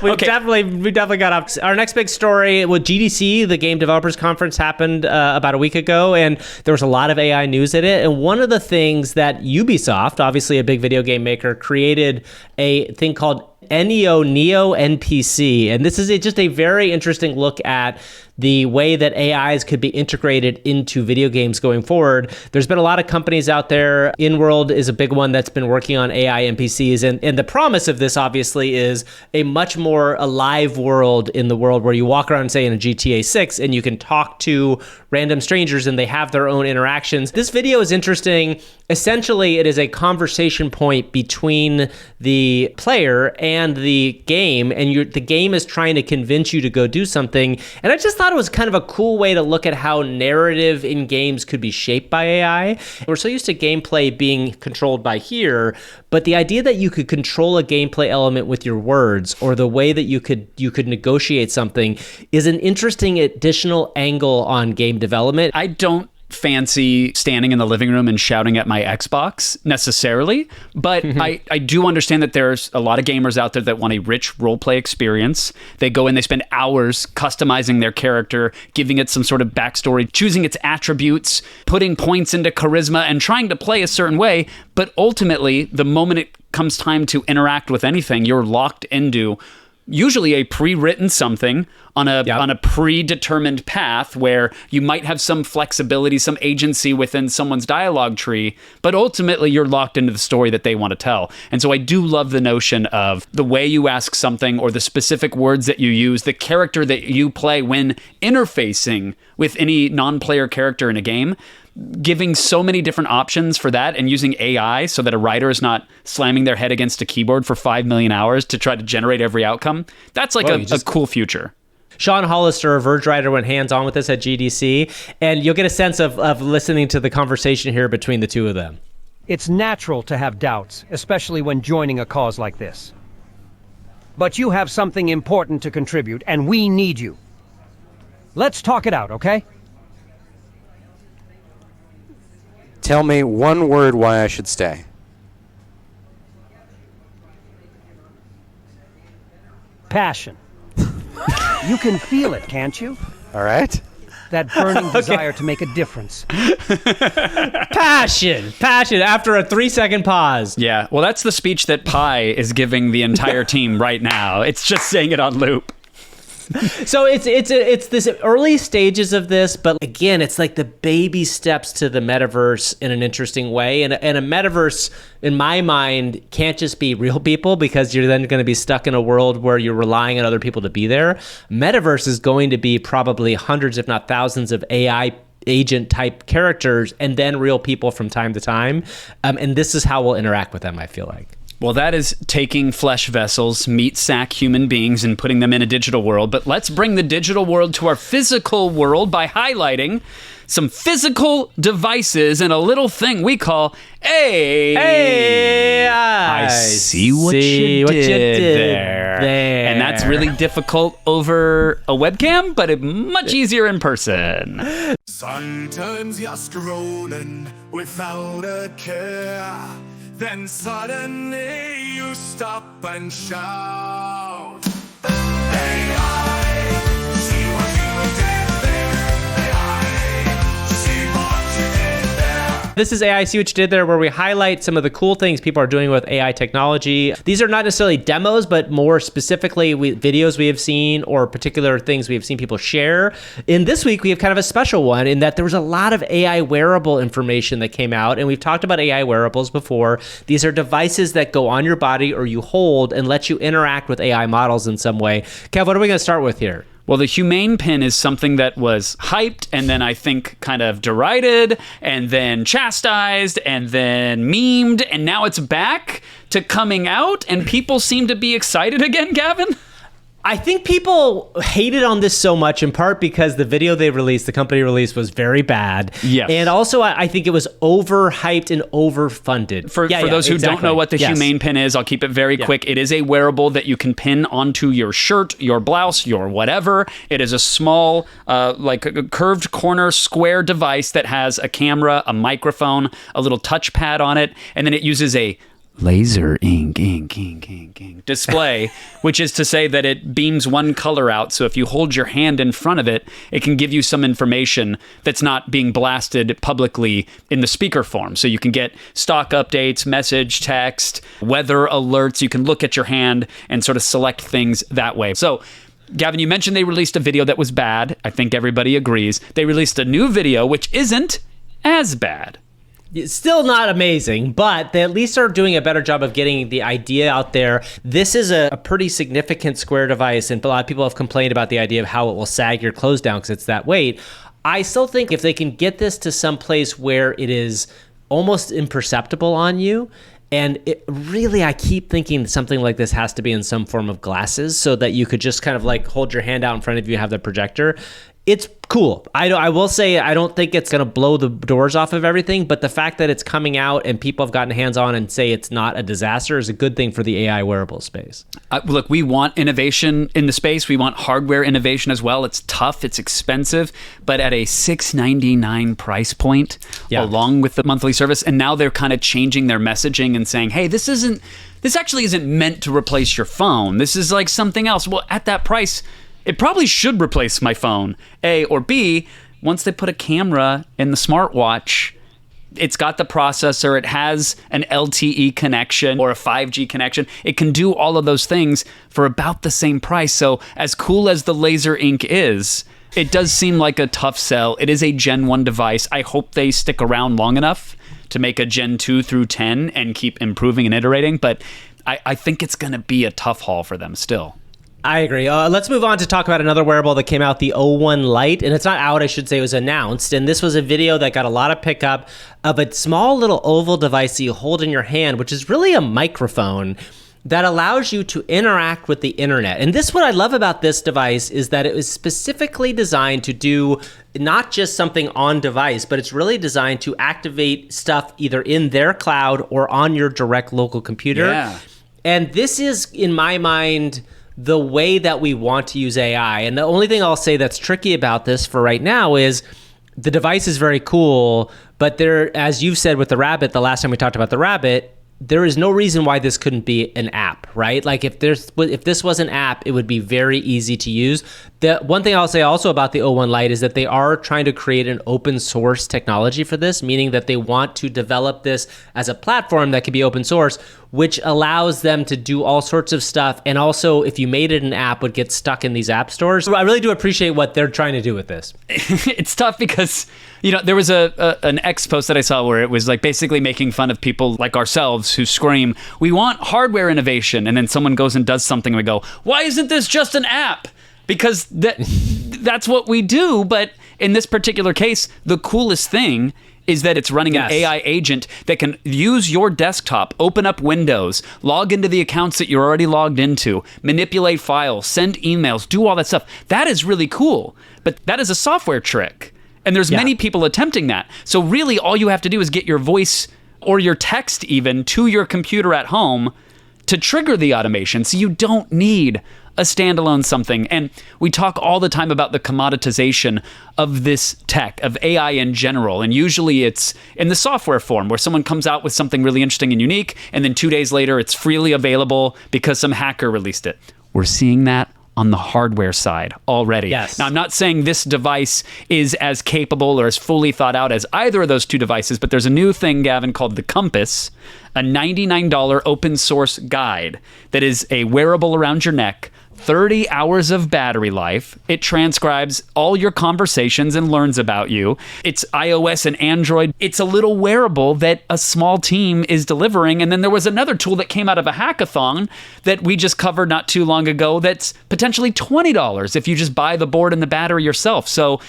we definitely got off. Our next big story with GDC, the Game Developers Conference, happened about a week ago, and there was a lot of AI news in it. And one of the things that Ubisoft, obviously a big video game maker, created a thing called Neo NPC, and this is just a very interesting look at the way that AIs could be integrated into video games going forward. There's been a lot of companies out there. InWorld is a big one that's been working on AI NPCs. And the promise of this, obviously, is a much more alive world, in the world where you walk around, say, in a GTA 6, and you can talk to random strangers and they have their own interactions. This video is interesting. Essentially, it is a conversation point between the player and the game, and the game is trying to convince you to go do something. And I just thought it was kind of a cool way to look at how narrative in games could be shaped by AI. We're so used to gameplay being controlled by here, but the idea that you could control a gameplay element with your words, or the way that you could negotiate something, is an interesting additional angle on game development. I don't fancy standing in the living room and shouting at my Xbox necessarily, but I do understand that there's a lot of gamers out there that want a rich roleplay experience. They go in, they spend hours customizing their character, giving it some sort of backstory, choosing its attributes, putting points into charisma, and trying to play a certain way. But ultimately, the moment it comes time to interact with anything, you're locked into usually a pre-written something on a predetermined path where you might have some flexibility, some agency within someone's dialogue tree, but ultimately you're locked into the story that they want to tell. And so I do love the notion of the way you ask something or the specific words that you use, the character that you play when interfacing with any non-player character in a game, giving so many different options for that and using AI so that a writer is not slamming their head against a keyboard for 5 million hours to try to generate every outcome. That's like a cool future. Sean Hollister, a Verge writer, went hands-on with this at GDC, and you'll get a sense of listening to the conversation here between the two of them. It's natural to have doubts, especially when joining a cause like this. But you have something important to contribute, and we need you. Let's talk it out, okay? Tell me one word why I should stay. Passion. You can feel it, can't you? All right. That burning desire to make a difference. Passion after a 3-second pause. Yeah, well, that's the speech that Pi is giving the entire team right now. It's just saying it on loop. So it's this early stages of this, but again, it's like the baby steps to the metaverse in an interesting way. And a metaverse, in my mind, can't just be real people, because you're then going to be stuck in a world where you're relying on other people to be there. Metaverse is going to be probably hundreds, if not thousands, of AI agent type characters, and then real people from time to time. And this is how we'll interact with them, I feel like. Well, that is taking flesh vessels, meat sack human beings, and putting them in a digital world. But let's bring the digital world to our physical world by highlighting some physical devices and a little thing we call AI. I see what you did there. And that's really difficult over a webcam, but much easier in person. Sometimes you're scrolling without a care. Then suddenly you stop and shout. AI, see what you did there. AI, see what you did there. This is AI See What You Did There, where we highlight some of the cool things people are doing with AI technology. These are not necessarily demos, but more specifically videos we have seen or particular things we have seen people share. In this week, we have kind of a special one in that there was a lot of AI wearable information that came out, and we've talked about AI wearables before. These are devices that go on your body or you hold and let you interact with AI models in some way. Kev, what are we going to start with here? Well, the Humane Pin is something that was hyped and then I think kind of derided and then chastised and then memed, and now it's back to coming out and people seem to be excited again, Gavin? I think people hated on this so much in part because the video they released, the company released, was very bad. Yes. And also, I think it was overhyped and overfunded. For those who don't know what the Humane Pin is, I'll keep it very quick. It is a wearable that you can pin onto your shirt, your blouse, your whatever. It is a small, like a curved corner square device that has a camera, a microphone, a little touchpad on it, and then it uses a laser ink display, which is to say that it beams one color out. So if you hold your hand in front of it, it can give you some information that's not being blasted publicly in the speaker form. So you can get stock updates, message, text, weather alerts. You can look at your hand and sort of select things that way. So Gavin, you mentioned they released a video that was bad. I think everybody agrees. They released a new video, which isn't as bad. It's still not amazing, but they at least are doing a better job of getting the idea out there. This is a pretty significant square device, and a lot of people have complained about the idea of how it will sag your clothes down because it's that weight. I still think if they can get this to some place where it is almost imperceptible on you, and it really, I keep thinking something like this has to be in some form of glasses so that you could just kind of like hold your hand out in front of you and have the projector. It's cool. I will say I don't think it's going to blow the doors off of everything, but the fact that it's coming out and people have gotten hands on and say it's not a disaster is a good thing for the AI wearable space. Look, we want innovation in the space. We want hardware innovation as well. It's tough. It's expensive, but at a $699 price point, along with the monthly service. And now they're kind of changing their messaging and saying, hey, this actually isn't meant to replace your phone. This is like something else. Well, at that price, it probably should replace my phone, A, or B, once they put a camera in the smartwatch, It's got the processor. It has an LTE connection or a 5G connection. It can do all of those things for about the same price. So as cool as the Laser Ink is, it does seem like a tough sell. It is a Gen 1 device. I hope they stick around long enough to make a Gen 2 through 10 and keep improving and iterating. But I think it's going to be a tough haul for them still. I agree. Let's move on to talk about another wearable that came out, the O1 Lite. And it's not out, I should say, it was announced. And this was a video that got a lot of pickup of a small little oval device that you hold in your hand, which is really a microphone that allows you to interact with the internet. And this, what I love about this device is that it was specifically designed to do not just something on device, but it's really designed to activate stuff either in their cloud or on your direct local computer. Yeah. And this is, in my mind, the way that we want to use AI. And the only thing I'll say that's tricky about this for right now is the device is very cool, but there, as you've said with the Rabbit, the last time we talked about the Rabbit, there is no reason why this couldn't be an app, right? Like if this was an app, it would be very easy to use. The one thing I'll say also about the O1 Lite is that they are trying to create an open source technology for this, meaning that they want to develop this as a platform that can be open source, which allows them to do all sorts of stuff. And also, if you made it an app, would get stuck in these app stores. So I really do appreciate what they're trying to do with this. It's tough because, you know, there was an X post that I saw where it was like basically making fun of people like ourselves who scream, we want hardware innovation. And then someone goes and does something and we go, why isn't this just an app? Because that's what we do. But in this particular case, the coolest thing is that it's running an AI agent that can use your desktop, open up Windows, log into the accounts that you're already logged into, manipulate files, send emails, do all that stuff. That is really cool. But that is a software trick. And there's many people attempting that. So really all you have to do is get your voice or your text even to your computer at home to trigger the automation. So you don't need a standalone something. And we talk all the time about the commoditization of this tech, of AI in general. And usually it's in the software form where someone comes out with something really interesting and unique, and then 2 days later it's freely available because some hacker released it. We're seeing that on the hardware side already. Yes. Now, I'm not saying this device is as capable or as fully thought out as either of those two devices, but there's a new thing, Gavin, called the Compass, a $99 open source guide that is a wearable around your neck, 30 hours of battery life. It transcribes all your conversations and learns about you. It's iOS and Android. It's a little wearable that a small team is delivering. And then there was another tool that came out of a hackathon that we just covered not too long ago that's potentially $20 if you just buy the board and the battery yourself. So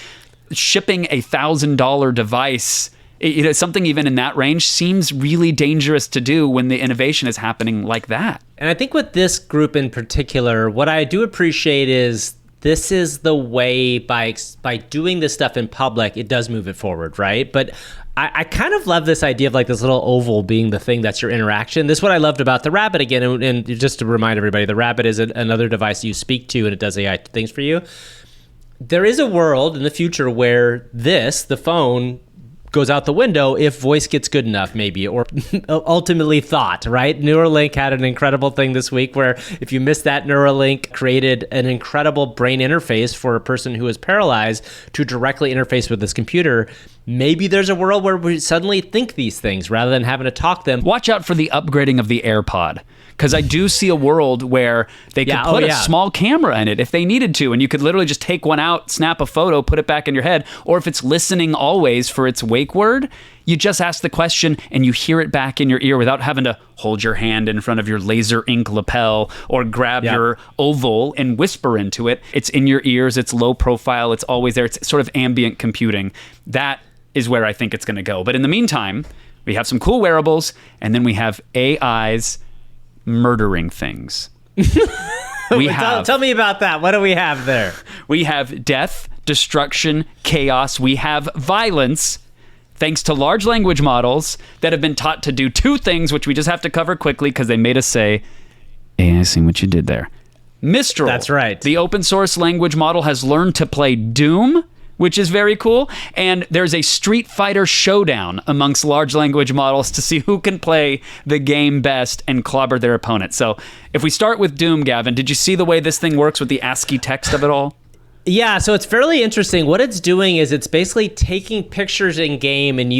shipping a $1,000 device, you know, something even in that range seems really dangerous to do when the innovation is happening like that. And I think with this group in particular, what I do appreciate is this is the way by doing this stuff in public, it does move it forward, right? But I kind of love this idea of like this little oval being the thing that's your interaction. This is what I loved about the Rabbit again. And just to remind everybody, the Rabbit is another device you speak to and it does AI things for you. There is a world in the future where the phone, goes out the window if voice gets good enough, maybe, or ultimately thought, right? Neuralink had an incredible thing this week where if you missed that, Neuralink created an incredible brain interface for a person who is paralyzed to directly interface with this computer. Maybe there's a world where we suddenly think these things rather than having to talk them. Watch out for the upgrading of the AirPod. Because I do see a world where they could put a small camera in it if they needed to, and you could literally just take one out, snap a photo, put it back in your head. Or if it's listening always for its wake word, you just ask the question and you hear it back in your ear without having to hold your hand in front of your Laser Ink lapel or grab your oval and whisper into it. It's in your ears, it's low profile, it's always there. It's sort of ambient computing. That is where I think it's going to go. But in the meantime, we have some cool wearables, and then we have AIs murdering things. Tell me about that. What do we have there? We have death, destruction, chaos. We have violence, thanks to large language models that have been taught to do two things, which we just have to cover quickly because they made us say, hey, I see what you did there. Mistral. That's right. The open source language model has learned to play Doom, which is very cool. And there's a Street Fighter showdown amongst large language models to see who can play the game best and clobber their opponent. So if we start with Doom, Gavin, did you see the way this thing works with the ASCII text of it all? Yeah, so it's fairly interesting. What it's doing is it's basically taking pictures in game and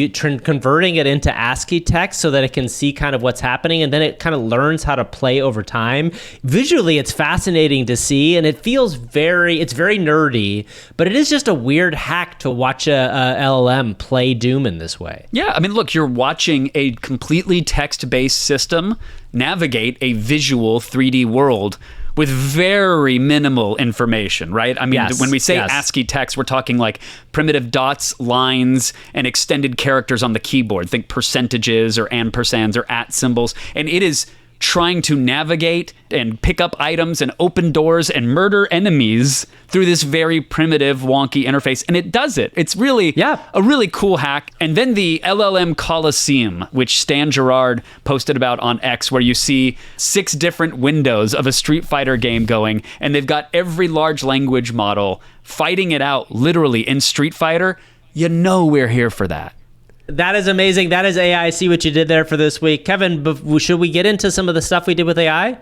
converting it into ASCII text so that it can see kind of what's happening, and then it kind of learns how to play over time. Visually, it's fascinating to see, and it feels it's very nerdy, but it is just a weird hack to watch a LLM play Doom in this way. Yeah, I mean, look, you're watching a completely text-based system navigate a visual 3D world with very minimal information, right? I mean, Yes, when we say yes. ASCII text, we're talking like primitive dots, lines, and extended characters on the keyboard. Think percentages or ampersands or @ symbols. And it is trying to navigate and pick up items and open doors and murder enemies through this very primitive, wonky interface. And it does it. It's really a really cool hack. And then the LLM Coliseum, which Stan Gerard posted about on X, where you see 6 different windows of a Street Fighter game going, and they've got every large language model fighting it out literally in Street Fighter. You know we're here for that. That is amazing. That is AI. I see what you did there for this week. Kevin, should we get into some of the stuff we did with AI?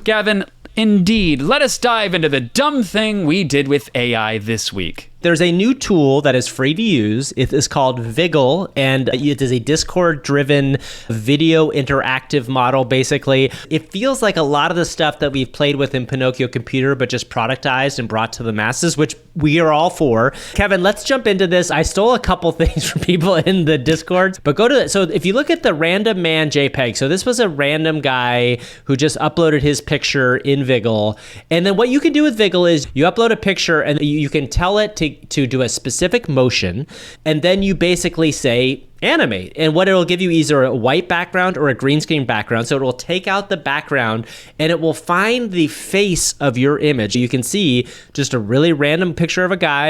Gavin, indeed. Let us dive into the dumb thing we did with AI this week. There's a new tool that is free to use. It is called Viggle, and it is a Discord-driven video interactive model, basically. It feels like a lot of the stuff that we've played with in Pinocchio Computer, but just productized and brought to the masses, which we are all for. Kevin, let's jump into this. I stole a couple things from people in the Discord, but go to it. So if you look at the random man JPEG, so this was a random guy who just uploaded his picture in Viggle. And then what you can do with Viggle is you upload a picture and you can tell it to do a specific motion, and then you basically say animate, and what it'll give you either a white background or a green screen background. So it will take out the background and it will find the face of your image. You can see just a really random picture of a guy,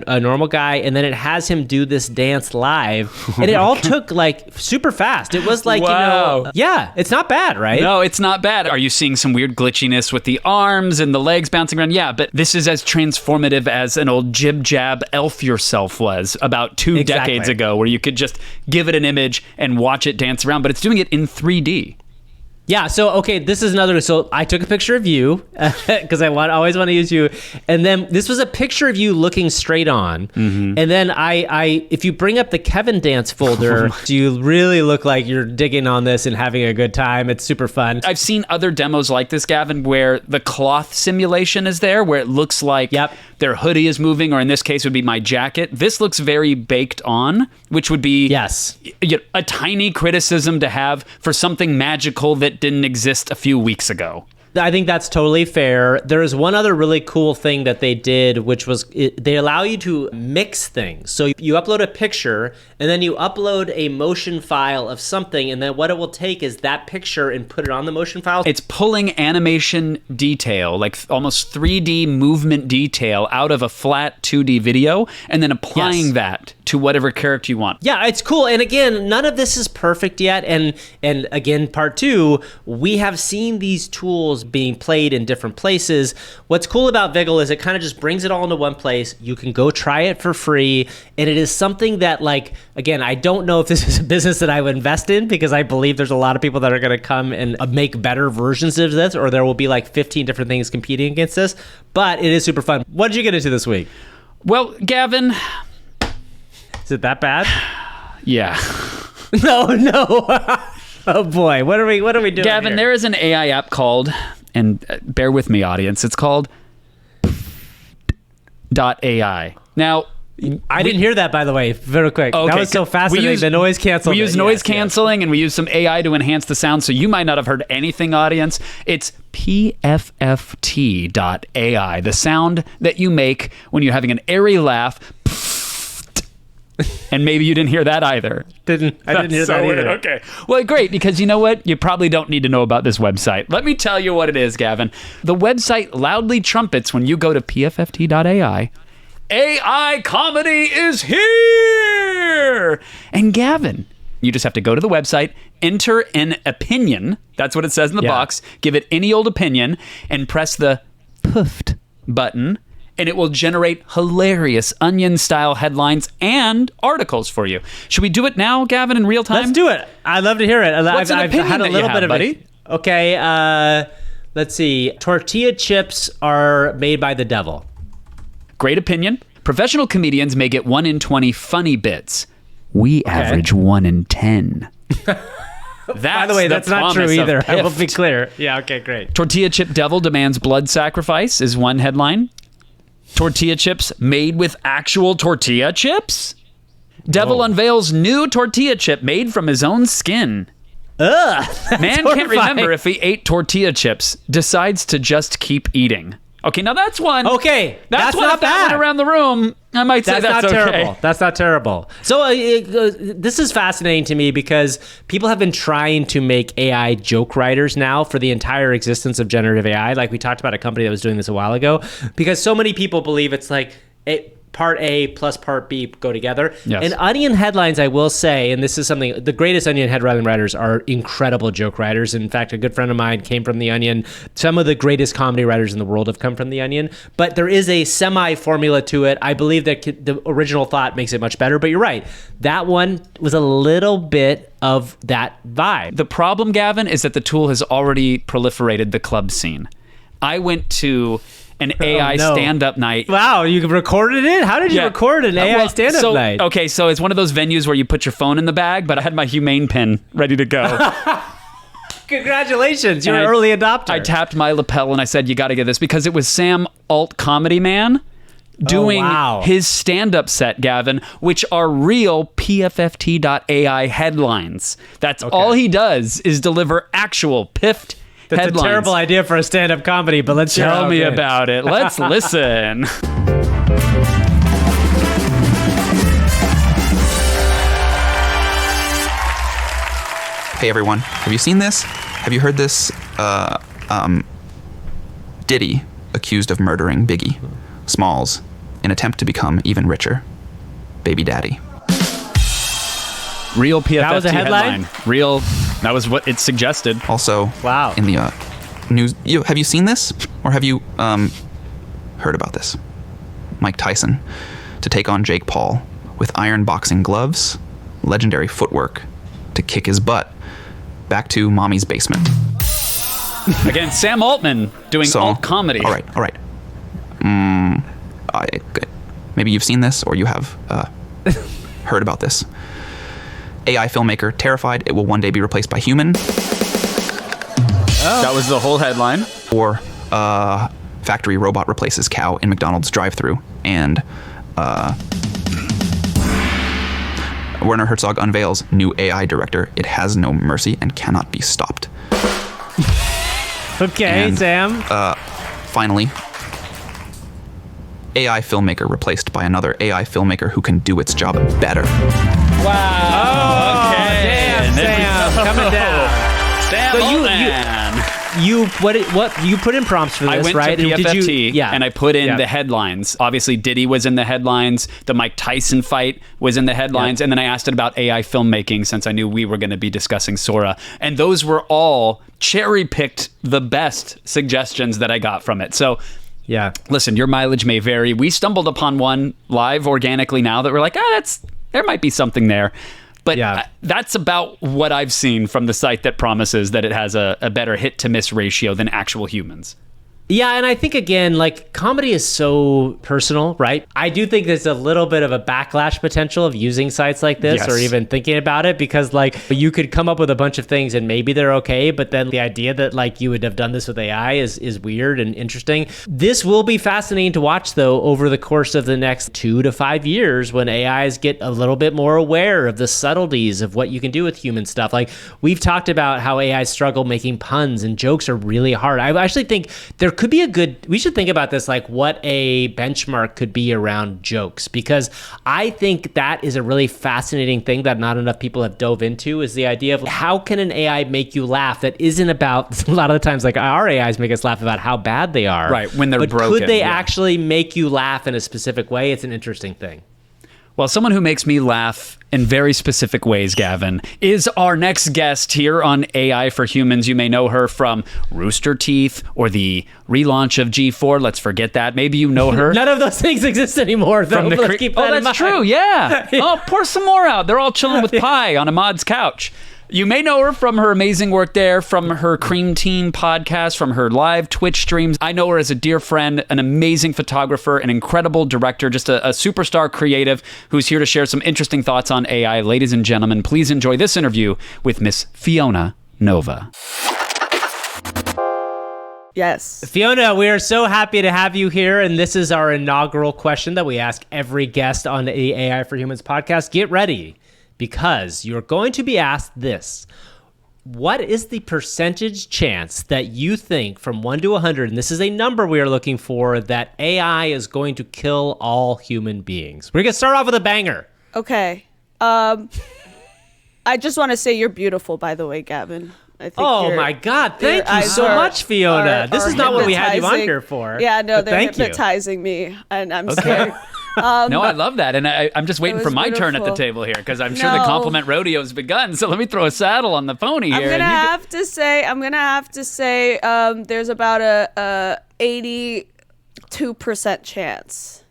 a normal guy, and then it has him do this dance live, and it all took like super fast. It was like, Wow. yeah, it's not bad, right? No, it's not bad. Are you seeing some weird glitchiness with the arms and the legs bouncing around? Yeah, but this is as transformative as an old jib jab elf yourself was about 2 decades ago, where you could just give it an image and watch it dance around, but it's doing it in 3D. Yeah, so, okay, this is another, so I took a picture of you, because I always want to use you, and then this was a picture of you looking straight on, and then I if you bring up the Kevin Dance folder, you really look like you're digging on this and having a good time. It's super fun. I've seen other demos like this, Gavin, where the cloth simulation is there, where it looks like their hoodie is moving, or in this case would be my jacket. This looks very baked on, which would be a tiny criticism to have for something magical that didn't exist a few weeks ago. I think that's totally fair. There is one other really cool thing that they did, which was they allow you to mix things. So you upload a picture, and then you upload a motion file of something, and then what it will take is that picture and put it on the motion file. It's pulling animation detail, like almost 3D movement detail, out of a flat 2D video, and then applying that to whatever character you want. Yeah, it's cool. And again, none of this is perfect yet. And again, part 2, we have seen these tools being played in different places. What's cool about Viggle is it kind of just brings it all into one place. You can go try it for free. And it is something that, like, again, I don't know if this is a business that I would invest in, because I believe there's a lot of people that are going to come and make better versions of this, or there will be like 15 different things competing against this. But it is super fun. What did you get into this week? Well, Gavin... Is it that bad? Yeah. No. Oh boy, what are we doing, Gavin, here? there is an AI app called, and bear with me, audience, it's called .ai. Now, I didn't hear that, by the way, very quick. Okay. That was so fascinating. The noise canceling. We use noise canceling, and we use some AI to enhance the sound, so you might not have heard anything, audience. It's PFFT.ai, the sound that you make when you're having an airy laugh. And maybe you didn't hear that either. I didn't hear that either. Okay. Well, great, because you know what? You probably don't need to know about this website. Let me tell you what it is, Gavin. The website loudly trumpets when you go to pfft.ai. AI comedy is here! And Gavin, you just have to go to the website, enter an opinion. That's what it says in the box. Give it any old opinion and press the puffed button, and it will generate hilarious Onion-style headlines and articles for you. Should we do it now, Gavin, in real time? Let's do it. I'd love to hear it. What's an opinion had a that little you bit have, of buddy? Okay, let's see. Tortilla chips are made by the devil. Great opinion. Professional comedians may get 1 in 20 funny bits. We average 1 in 10. By the way, that's not true promise of either. I will Pift. be clear. Yeah, okay, great. Tortilla chip devil demands blood sacrifice is one headline. Tortilla chips made with actual tortilla chips? Devil unveils new tortilla chip made from his own skin. Ugh. Man can't remember if he ate tortilla chips, decides to just keep eating. Okay, now that's one. Okay, that's one not if that bad. went around the room. I might say that's not okay. terrible. That's not terrible. So this is fascinating to me because people have been trying to make AI joke writers now for the entire existence of generative AI. Like we talked about a company that was doing this a while ago, because so many people believe it's like part A plus part B go together. Yes. And Onion headlines, I will say, and this is something, the greatest Onion headline writers are incredible joke writers. In fact, a good friend of mine came from The Onion. Some of the greatest comedy writers in the world have come from The Onion. But there is a semi-formula to it. I believe that the original thought makes it much better. But you're right. That one was a little bit of that vibe. The problem, Gavin, is that the tool has already proliferated the club scene. I went to an AI no. stand-up night. Wow, you recorded it? How did you record an AI well, stand-up night? Okay, so it's one of those venues where you put your phone in the bag, but I had my Humane pin ready to go. Congratulations, you're an And early adopter. I tapped my lapel and I said, you got to get this, because it was Sam Alt Comedy Man doing wow. his stand-up set, Gavin, which are real PFFT.ai headlines. That's all he does is deliver actual piffed That's headlines. a terrible idea for a stand-up comedy, but let's hear Tell how me it is. about it. Let's listen. Hey everyone, have you seen this? Have you heard this? Diddy accused of murdering Biggie Smalls in attempt to become even richer. Baby daddy. Real PFFT That was a headline? Real. That was what it suggested. Also, Wow. in the news, have you seen this, or have you heard about this? Mike Tyson to take on Jake Paul with iron boxing gloves, legendary footwork to kick his butt back to mommy's basement. Again, Sam Altman doing alt comedy. All right. Maybe you've seen this, or you have heard about this. AI filmmaker terrified it will one day be replaced by human. That was the whole headline. Or factory robot replaces cow in McDonald's drive-thru. And Werner Herzog unveils new AI director. It has no mercy and cannot be stopped. Okay, And, Sam. Finally, AI filmmaker replaced by another AI filmmaker who can do its job better. Wow. Damn, Sam, coming down. Sam So Altman. You what you put in prompts for this, I went right? to And PFFT and I put in Yeah. the headlines. Obviously, Diddy was in the headlines. The Mike Tyson fight was in the headlines. And then I asked it about AI filmmaking, since I knew we were going to be discussing Sora. And those were all cherry-picked the best suggestions that I got from it. So Yeah. listen, your mileage may vary. We stumbled upon one live organically now that we're like, there might be something there. But that's about what I've seen from the site that promises that it has a better hit to miss ratio than actual humans. Yeah, and I think, again, like, comedy is so personal, right? I do think there's a little bit of a backlash potential of using sites like this Yes. or even thinking about it, because, like, you could come up with a bunch of things and maybe they're okay, but then the idea that, like, you would have done this with AI is weird and interesting. This will be fascinating to watch, though, over the course of the next 2 to 5 years, when AIs get a little bit more aware of the subtleties of what you can do with human stuff. Like, we've talked about how AIs struggle making puns and jokes are really hard. I actually think there could be we should think about this, like what a benchmark could be around jokes, because I think that is a really fascinating thing that not enough people have dove into, is the idea of how can an AI make you laugh that isn't about, a lot of the times, like our AIs make us laugh about how bad they are. Right, when they're but broken, could they yeah. actually make you laugh in a specific way? It's an interesting thing. Well, someone who makes me laugh in very specific ways, Gavin, is our next guest here on AI for Humans. You may know her from Rooster Teeth or the relaunch of G4. Let's forget that. Maybe you know her. None of those things exist anymore, though. Let's keep that in that's mind. true, yeah. Oh, pour some more out. They're all chilling with pie on Ahmad's couch. You may know her from her amazing work there, from her Cream Team podcast, from her live Twitch streams. I know her as a dear friend, an amazing photographer, an incredible director, just a superstar creative who's here to share some interesting thoughts on AI. Ladies and gentlemen, please enjoy this interview with Miss Fiona Nova. Yes. Fiona, we are so happy to have you here, and this is our inaugural question that we ask every guest on the AI for Humans podcast. Get ready, because you're going to be asked this. What is the percentage chance that you think from 1 to 100, and this is a number we are looking for, that AI is going to kill all human beings? We're going to start off with a banger. Okay. I just want to say you're beautiful, by the way, Gavin. I think Oh my God! Thank you so much, Fiona. This is not what we had you on here for. Yeah, no, but they're thank you. hypnotizing me, and I'm scared. No, I love that, and I'm just waiting it for was my turn at the beautiful. table here, because I'm sure the No. compliment rodeo's begun. So let me throw a saddle on the pony here. I'm gonna and you have to say, there's about a 82% chance.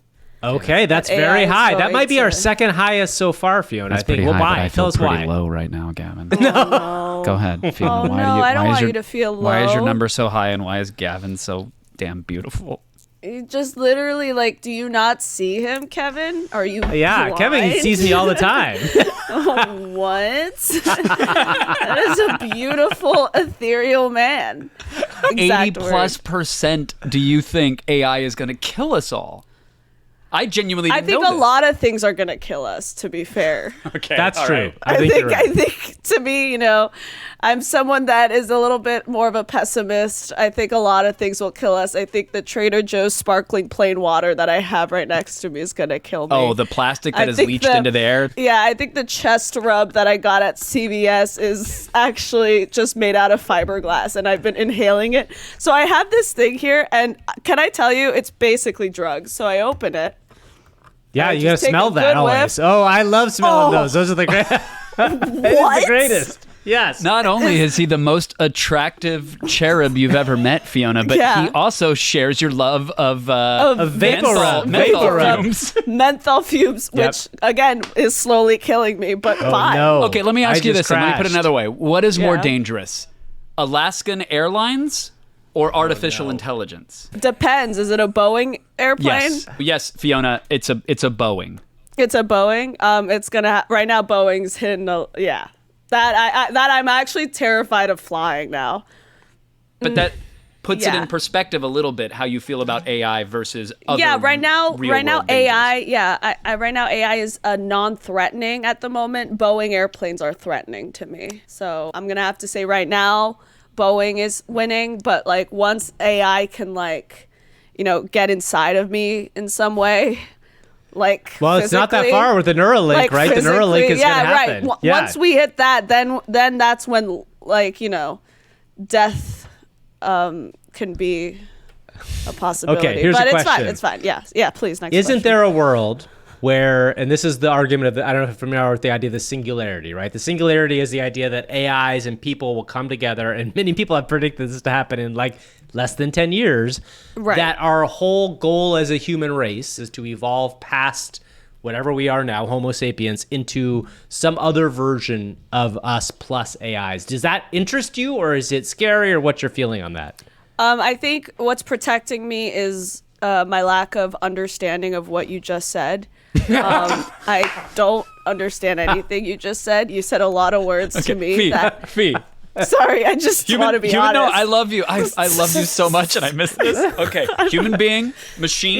Okay, that's AI very is high. That going might be our to- second highest so far, Fiona. That's I think. pretty Well, high, but why? I Tell feel us pretty why. low right now, Gavin. No. Go ahead, Fiona. Oh, why no, I don't why is want your, you to feel Why is your low. number so high, and why is Gavin so damn beautiful? You just literally, like, do you not see him, Kevin? Are you Yeah, blind? Kevin sees me all the time. What? That is a beautiful, ethereal man. Exact 80+% do you think AI is going to kill us all? I genuinely I didn't think know a this. lot of things are gonna kill us, to be fair. Okay, That's all true. right. I think you're right. I think to me, I'm someone that is a little bit more of a pessimist. I think a lot of things will kill us. I think the Trader Joe's sparkling plain water that I have right next to me is gonna kill me. Oh, the plastic that I is think leached into the air? Yeah, I think the chest rub that I got at CVS is actually just made out of fiberglass, and I've been inhaling it. So I have this thing here, and can I tell you, it's basically drugs. So I open it. Yeah, I you gotta just take smell a that good always. whiff. Oh, I love smelling Oh. those. Those are the great. It is What? the greatest. Yes. Not only is he the most attractive cherub you've ever met, Fiona, but Yeah. he also shares your love of vapor rub. menthol Vapor rub. fumes. Menthol fumes, Yep. which again is slowly killing me, but Oh, fine. no. Okay, let me ask I you just this, and let me put it crashed. another way. What is more Yeah. dangerous, Alaskan Airlines or artificial intelligence? Depends. Is it a Boeing airplane? Yes, Fiona, it's a Boeing. It's a Boeing. It's gonna right now. Boeing's hitting yeah. That I'm actually terrified of flying now. But that puts it Yeah. in perspective a little bit how you feel about AI versus other Yeah, right now real-world AI. dangers. Yeah, right now AI is non-threatening at the moment. Boeing airplanes are threatening to me. So I'm gonna have to say right now, Boeing is winning. But like once AI can get inside of me in some way, like Well, it's not that physically, far with the Neuralink, like right? The Neuralink is yeah, gonna happen. right. Yeah. Once we hit that, then that's when death can be a possibility. Okay, here's but a it's fine. question. It's fine. Yeah, please. Next Isn't question. there a world where, and this is the argument of I don't know if you're familiar with the idea of the singularity, right? The singularity is the idea that AIs and people will come together, and many people have predicted this to happen in like less than 10 years. Right. That our whole goal as a human race is to evolve past whatever we are now, Homo sapiens, into some other version of us plus AIs. Does that interest you, or is it scary, or what's your feeling on that? I think what's protecting me is my lack of understanding of what you just said. I don't understand anything you just said. You said a lot of words to me. Fee. Sorry, I just want to be honest. No, I love you. I love you so much, and I miss this. Okay, human being, machine,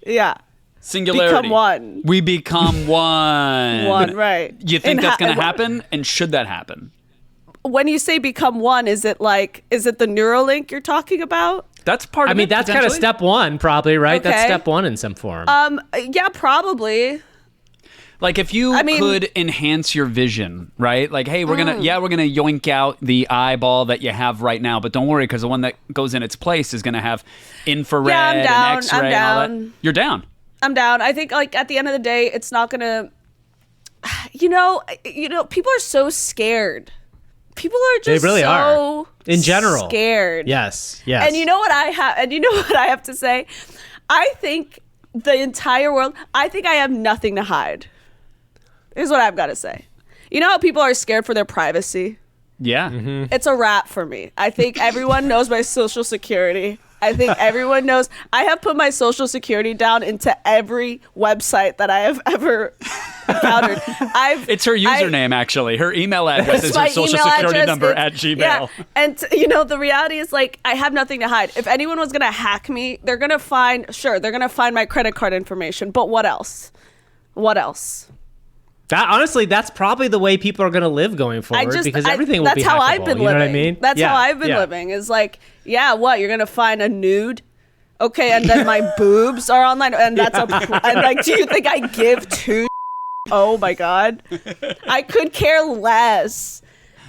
Yeah. singularity. Become one. We become one. One, right. You think And that's going to and happen? And should that happen? When you say become one, is it the Neuralink you're talking about? That's part of I mean, it, that's kind of potentially. step one, probably, right? That's Okay. step one in some form. Yeah, probably. Like if you could enhance your vision, right? Like, hey, we're gonna yoink out the eyeball that you have right now, but don't worry because the one that goes in its place is gonna have infrared Yeah, I'm down. and X-ray I'm and all that. down. You're down. I'm down. I think at the end of the day, it's not gonna. People are so scared. People are just They really so are. In general. scared. Yes. And you know what I have? And you know what I have to say? I think the entire world. I think I have nothing to hide. Here's what I've got to say. You know how people are scared for their privacy? Yeah. It's a wrap for me. I think everyone knows my social security. I think everyone knows. I have put my social security down into every website that I have ever encountered. It's her username, actually. Her email address is her my social email security address. number at Gmail. Yeah. And, you know, the reality is, like, I have nothing to hide. If anyone was going to hack me, they're going to find my credit card information. But what else? What else? That honestly, that's probably the way people are going to live going forward because everything will be That's how hackable, I've been you living. know what I mean? That's Yeah, how I've been yeah. living. Is like, yeah, what? You're going to find a nude? Okay, and then my boobs are online, and that's and like, do you think I give two? Oh my god, I could care less.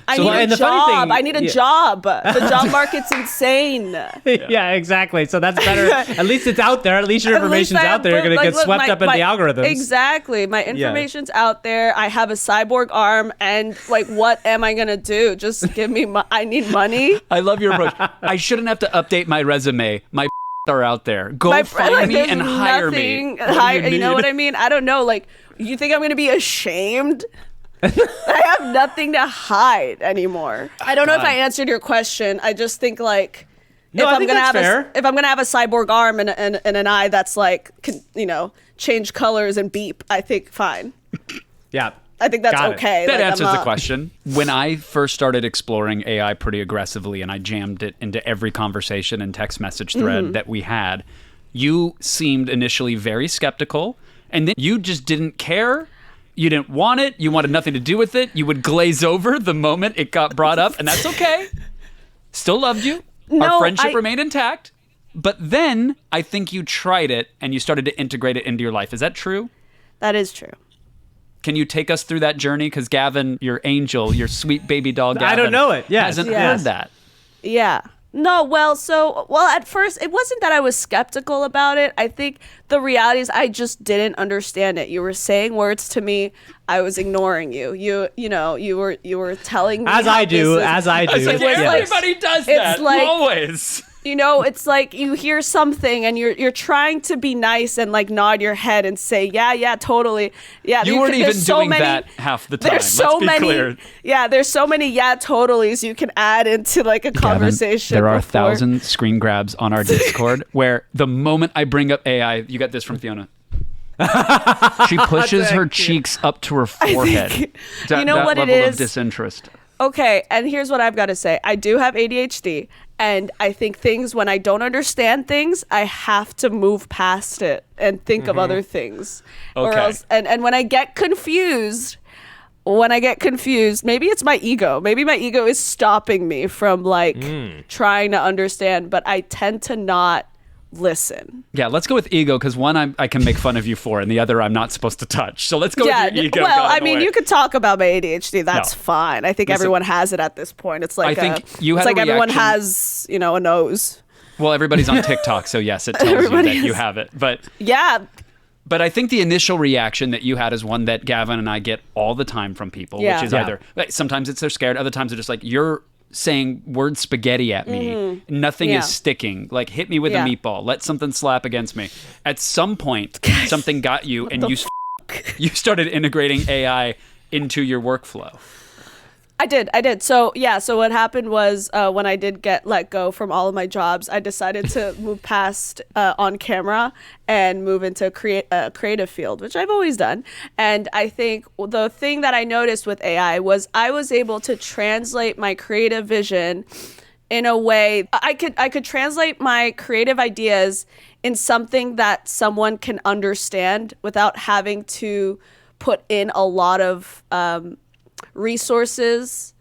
I need a job. I need a job. The job market's insane. Yeah, exactly. So that's better. At least it's out there. At least your information's out there. You're going to get swept up in the algorithms. Exactly. My information's out there. I have a cyborg arm, and like, what am I going to do? Just give me I need money. I love your approach. I shouldn't have to update my resume. My are out there. Go find me and hire me. You know what I mean? I don't know. Like, you think I'm going to be ashamed? I have nothing to hide anymore. I don't know if I answered your question. I just think, like, no, if I'm gonna have a cyborg arm and an eye that's like, you know, change colors and beep, I think fine. Yeah. I think that's okay. That like, answers the question. When I first started exploring AI pretty aggressively and I jammed it into every conversation and text message thread that we had, you seemed initially very skeptical, and then you just didn't care. You didn't want it. You wanted nothing to do with it. You would glaze over the moment it got brought up, and that's okay. Still loved you. Our friendship remained intact. But then I think you tried it and you started to integrate it into your life. Is that true? That is true. Can you take us through that journey? Because Gavin, your angel, your sweet baby dog, Gavin, I don't know it. Yes. hasn't heard that. Yeah. No, well, at first, it wasn't that I was skeptical about it. I think the reality is I just didn't understand it. You were saying words to me. I was ignoring you. You know, you were telling me. As I do. Everybody does that. Like, always. You know, it's like you hear something and you're trying to be nice and like nod your head and say, yeah, totally. Yeah, you weren't even doing that half the time. There's so Let's be clear. Yeah, there's so many totallys you can add into like a conversation. There are 1,000 screen grabs on our Discord where the moment I bring up AI, you got this from Fiona. She pushes her cheeks up to her forehead. You know what it level is? Of disinterest. Okay, and here's what I've got to say. I do have ADHD, and I think when I don't understand things, I have to move past it and think of other things. Okay. Or else, and when I get confused, maybe it's my ego. Maybe my ego is stopping me from like trying to understand, but I tend to not listen. Yeah, let's go with ego, because one I can make fun of you for, and the other I'm not supposed to touch. So let's go with your ego. Well, I mean, you could talk about my ADHD. That's No. fine. I think everyone has it at this point. It's like I think you it's had like a everyone reaction- has, you know, a nose. Well, everybody's on TikTok, so yes, it tells you Everybody that you is. have it. But Yeah. I think the initial reaction that you had is one that Gavin and I get all the time from people, Yeah. which is Yeah. either like, sometimes it's they're scared, other times they're just like, you're saying word spaghetti at me. Nothing Yeah. is sticking. Like, hit me with Yeah. a meatball. Let something slap against me. At some point, something got you, and you started integrating AI into your workflow. I did. So what happened was when I did get let go from all of my jobs, I decided to move past on camera and move into a creative field, which I've always done. And I think the thing that I noticed with AI was I was able to translate my creative vision in a way I could translate my creative ideas in something that someone can understand without having to put in a lot of resources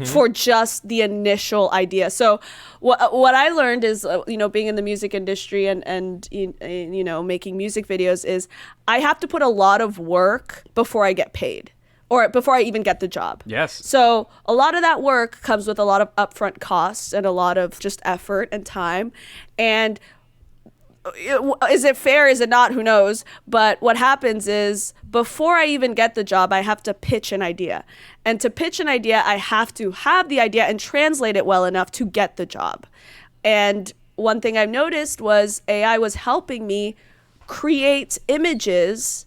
for just the initial idea. So what I learned is, being in the music industry and making music videos, is I have to put a lot of work before I get paid, or before I even get the job. Yes. So a lot of that work comes with a lot of upfront costs and a lot of just effort and time. And is it fair? Is it not? Who knows? But what happens is, before I even get the job, I have to pitch an idea. And to pitch an idea, I have to have the idea and translate it well enough to get the job. And one thing I've noticed was AI was helping me create images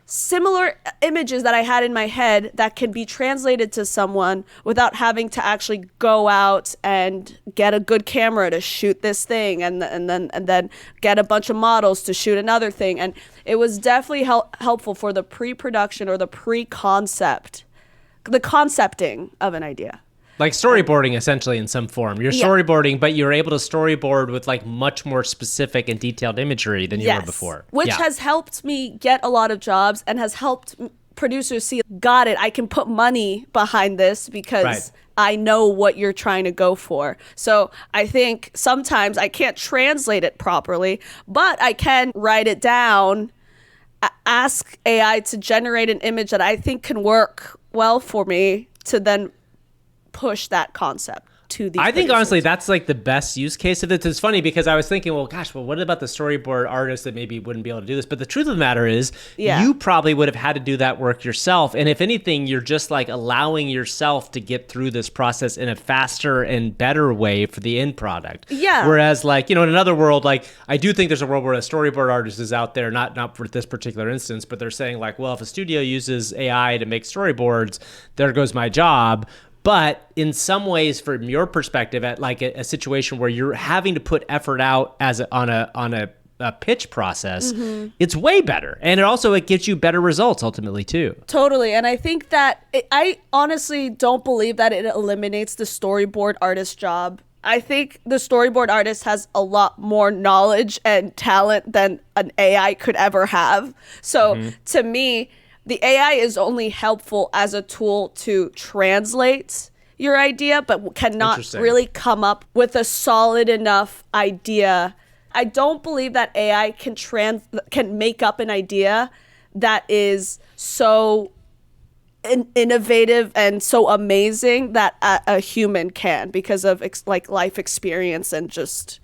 similar images that I had in my head that can be translated to someone without having to actually go out and get a good camera to shoot this thing and then get a bunch of models to shoot another thing. And it was definitely helpful for the pre-production or the pre-concept, the concepting of an idea. Like storyboarding, essentially, in some form. You're storyboarding, but you're able to storyboard with like much more specific and detailed imagery than you were before. Which has helped me get a lot of jobs and has helped producers see, got it, I can put money behind this because I know what you're trying to go for. So I think sometimes I can't translate it properly, but I can write it down, ask AI to generate an image that I think can work well for me to then push that concept to the. I think honestly that's like the best use case of it. It's funny because I was thinking, well, gosh, what about the storyboard artist that maybe wouldn't be able to do this? But the truth of the matter is, you probably would have had to do that work yourself. And if anything, you're just like allowing yourself to get through this process in a faster and better way for the end product. Yeah. Whereas, like, you know, in another world, like I do think there's a world where a storyboard artist is out there, not for this particular instance, but they're saying like, well, if a studio uses AI to make storyboards, there goes my job. But in some ways, from your perspective, at like a situation where you're having to put effort out on a pitch process, it's way better, and it gives you better results ultimately too. Totally, and I think that I honestly don't believe that it eliminates the storyboard artist job. I think the storyboard artist has a lot more knowledge and talent than an AI could ever have. So to me, the AI is only helpful as a tool to translate your idea, but cannot really come up with a solid enough idea. I don't believe that AI can make up an idea that is so innovative and so amazing that a human can, because of like life experience and just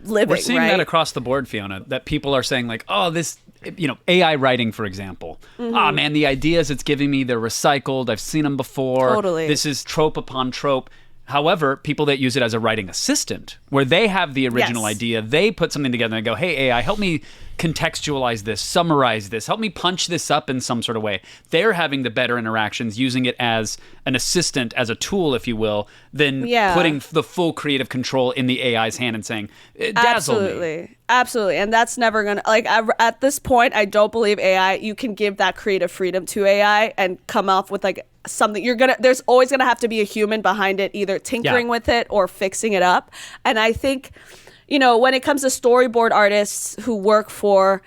living. We're seeing that across the board, Fiona, that people are saying like, oh, this, you know, AI writing, for example. Ah, man, the ideas it's giving me, they're recycled. I've seen them before. Totally. This is trope upon trope. However, people that use it as a writing assistant, where they have the original idea, they put something together and go, hey, AI, help me contextualize this, summarize this, help me punch this up in some sort of way. They're having the better interactions, using it as an assistant, as a tool, if you will, than putting the full creative control in the AI's hand and saying, dazzle me. Absolutely. And that's never going to, like, at this point, I don't believe AI, you can give that creative freedom to AI and come off with like something. There's always going to have to be a human behind it, either tinkering with it or fixing it up. And I think, you know, when it comes to storyboard artists who work for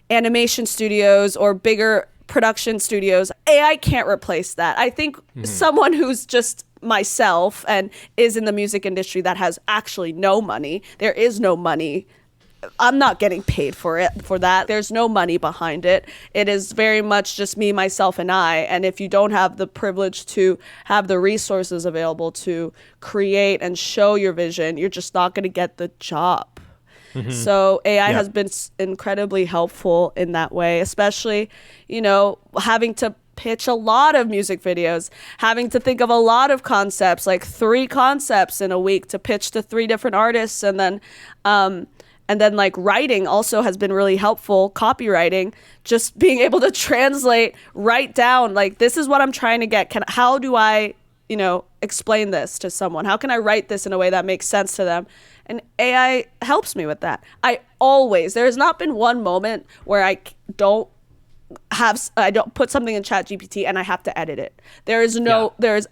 animation studios or bigger production studios, AI can't replace that. I think someone who's just myself and is in the music industry that has actually no money, there is no money. I'm not getting paid for that. There's no money behind it. It is very much just me, myself, and I. And if you don't have the privilege to have the resources available to create and show your vision, you're just not going to get the job. So AI has been incredibly helpful in that way, especially, you know, having to pitch a lot of music videos, having to think of a lot of concepts, like 3 concepts in a week to pitch to 3 different artists, and then like writing also has been really helpful, copywriting, just being able to translate, write down, like, this is what I'm trying to get. How do I, you know, explain this to someone? How can I write this in a way that makes sense to them? And AI helps me with that. There's not been one moment where I don't put something in ChatGPT and I have to edit it. There's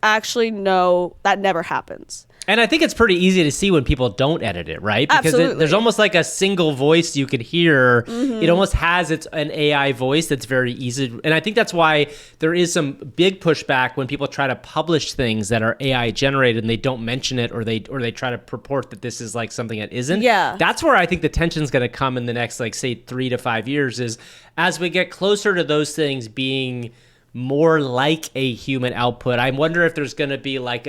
actually no, that never happens. And I think it's pretty easy to see when people don't edit it, right? Because there's almost like a single voice you could hear. It almost has an AI voice that's very easy. And I think that's why there is some big pushback when people try to publish things that are AI generated and they don't mention it, or they try to purport that this is like something that isn't. Yeah. That's where I think the tension's going to come in the next, like, say, 3 to 5 years, is as we get closer to those things being more like a human output. I wonder if there's going to be like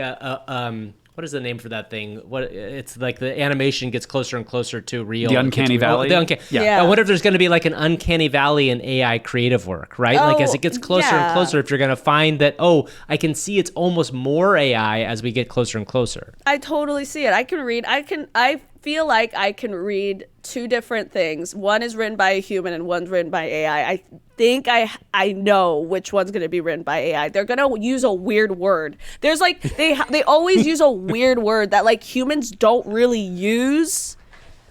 what is the name for that thing? It's like the animation gets closer and closer to real. The uncanny valley. I wonder if there's going to be like an uncanny valley in AI creative work, right? Like as it gets closer and closer, if you're going to find that, I can see it's almost more AI as we get closer and closer. I totally see it. I feel like I can read two different things. One is written by a human and one's written by AI. I think I know which one's going to be written by AI. They're going to use a weird word. There's like they always use a weird word that like humans don't really use.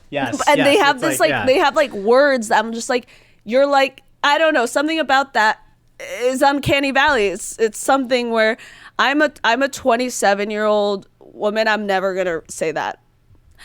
Yes. And yes, they have it's this yeah. they have like words that I'm just like, you're like, I don't know, something about that is uncanny valley. It's something where I'm a 27-year-old woman. I'm never going to say that.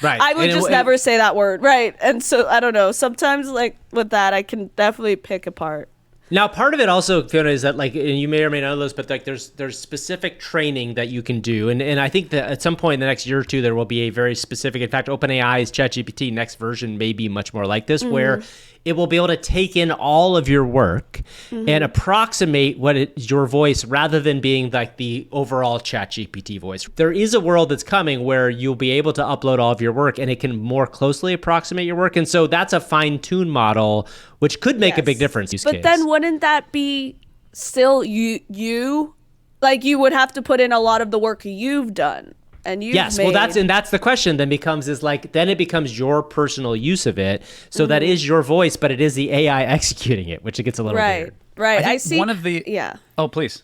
Right. I would just never say that word. Right. And so I don't know. Sometimes like with that, I can definitely pick apart. Now, part of it also, Fiona, is that like, and you may or may not know this, but like there's specific training that you can do. And I think that at some point in the next year or two, there will be a very specific, in fact, OpenAI's ChatGPT next version may be much more like this, where it will be able to take in all of your work and approximate what is your voice rather than being like the overall ChatGPT voice. There is a world that's coming where you'll be able to upload all of your work and it can more closely approximate your work. And so that's a fine-tuned model, which could make a big difference. But then wouldn't that be still you? Like you would have to put in a lot of the work you've done. And yes, well, that's the question. Then it becomes your personal use of it. So that is your voice, but it is the AI executing it, which it gets a little weird. Right. I I think see. one of the Yeah. Oh, please.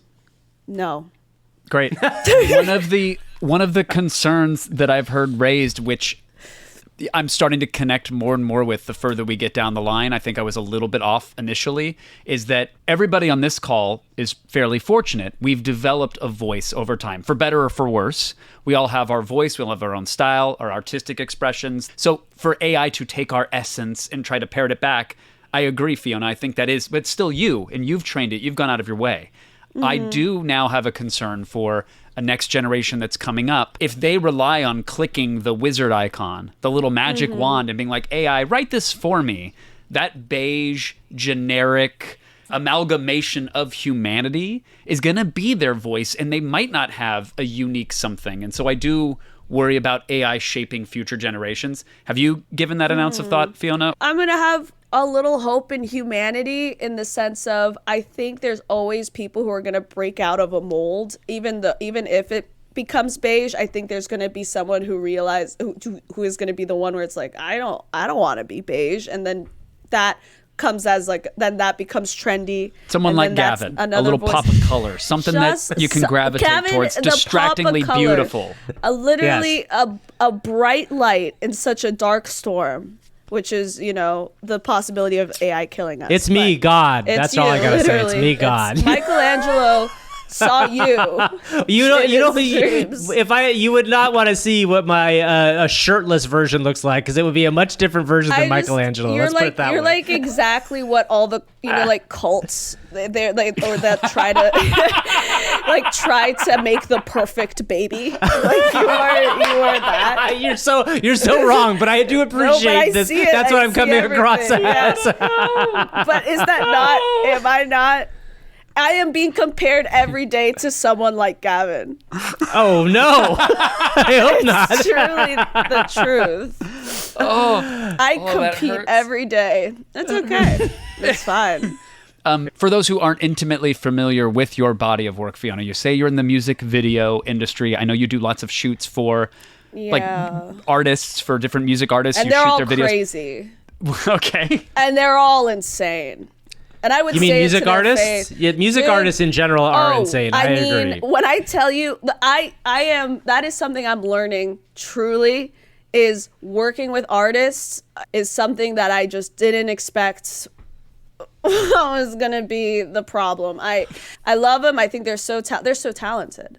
No. Great. one of the concerns that I've heard raised, which I'm starting to connect more and more with the further we get down the line. I think I was a little bit off initially, is that everybody on this call is fairly fortunate. We've developed a voice over time, for better or for worse. We all have our voice, we all have our own style, our artistic expressions. So for AI to take our essence and try to parrot it back, I agree, Fiona. I think that is, but it's still you, and you've trained it. You've gone out of your way. I do now have a concern for a next generation that's coming up. If they rely on clicking the wizard icon, the little magic wand, and being like, AI, write this for me, that beige, generic amalgamation of humanity is going to be their voice, and they might not have a unique something. And so I do worry about AI shaping future generations. Have you given that an ounce of thought, Fiona? I'm going to have a little hope in humanity in the sense of I think there's always people who are going to break out of a mold, even if it becomes beige. I think there's going to be someone who who is going to be the one where it's like, I don't want to be beige, and then that comes as like, then that becomes trendy. Someone like Gavin, a little pop of color, something that you can gravitate Gavin, towards, the distractingly pop of color. beautiful. Literally a bright light in such a dark storm, which is, the possibility of AI killing us. It's me, God. It's That's all I gotta say. It's me, God. Michelangelo saw you. You would not want to see what my a shirtless version looks like, because it would be a much different version than Michelangelo. Let's put it that way. You're like exactly what all the like cults that try to try to make the perfect baby. Like you are that. You're so wrong, but I do appreciate this. That's what I'm coming across as. But is that not? Am I not? I am being compared every day to someone like Gavin. Oh no! I hope not. It's truly the truth. I compete every day. That's okay. It's fine. For those who aren't intimately familiar with your body of work, Fiona, you say you're in the music video industry. I know you do lots of shoots for artists, for different music artists. And you they're shoot all their videos. crazy. Okay. And they're all insane. And I would say you mean music to their artists? face, Yeah, music artists in general are insane. I agree. When I tell you, that is something I'm learning truly, is working with artists is something that I just didn't expect was going to be the problem. I love them. I think they're so talented.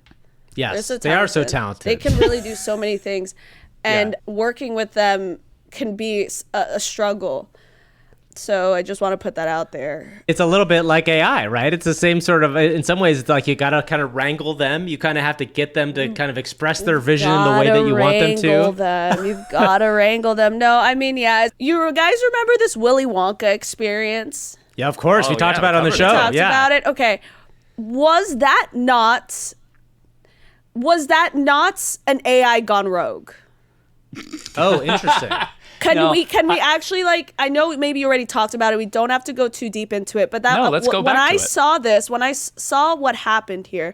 Yes, They're so talented. they are so talented. They can really do so many things. And working with them can be a struggle. So I just want to put that out there. It's a little bit like AI, right? It's the same sort of, in some ways, it's like you got to kind of wrangle them. You kind of have to get them to kind of express their vision in the way that you want them to. You've got to wrangle them. No, I mean, yeah. You guys remember this Willy Wonka experience? Yeah, of course. We talked about it on the show. We talked about it. Okay. Was that not an AI gone rogue? Oh, interesting. Can we actually, like, I know maybe you already talked about it. We don't have to go too deep into it, but that let's go back to it. When I saw what happened here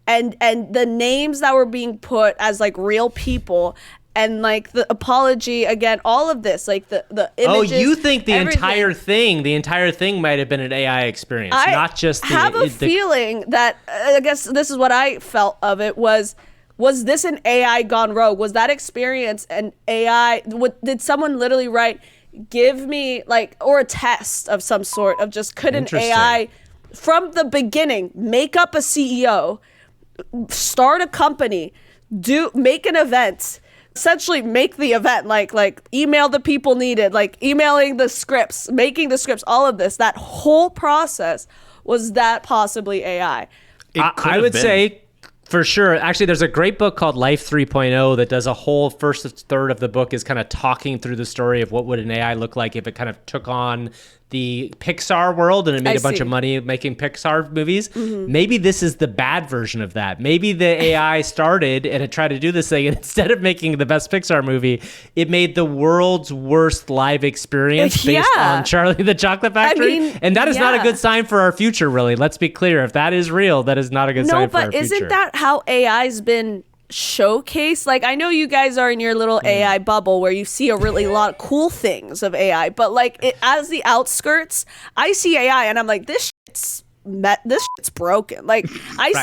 and the names that were being put as like real people, and like the apology again, all of this, like the images. Oh, you think the everything. entire thing might have been an AI experience, not just the... I have a feeling that, I guess this is what I felt of it, was this an AI gone rogue? Was that experience an AI? Did someone literally write, give me, like, or a test of some sort of just, could an AI, from the beginning, make up a CEO, start a company, make an event, essentially make the event, like email the people needed, like emailing the scripts, making the scripts, all of this, that whole process, was that possibly AI? I would say for sure. Actually, there's a great book called Life 3.0 that does a whole first third of the book is kind of talking through the story of what would an AI look like if it kind of took on the Pixar world and it made a bunch of money making Pixar movies. Mm-hmm. Maybe this is the bad version of that. Maybe the AI started and it tried to do this thing, and instead of making the best Pixar movie, it made the world's worst live experience based on Charlie the Chocolate Factory. And that is not a good sign for our future, really. Let's be clear. If that is real, that is not a good sign for our future. No, but isn't that how AI's been showcased? Like, I know you guys are in your little AI bubble where you see a really lot of cool things of AI, but like as the outskirts, I see AI and I'm like, this shit's broken. Like I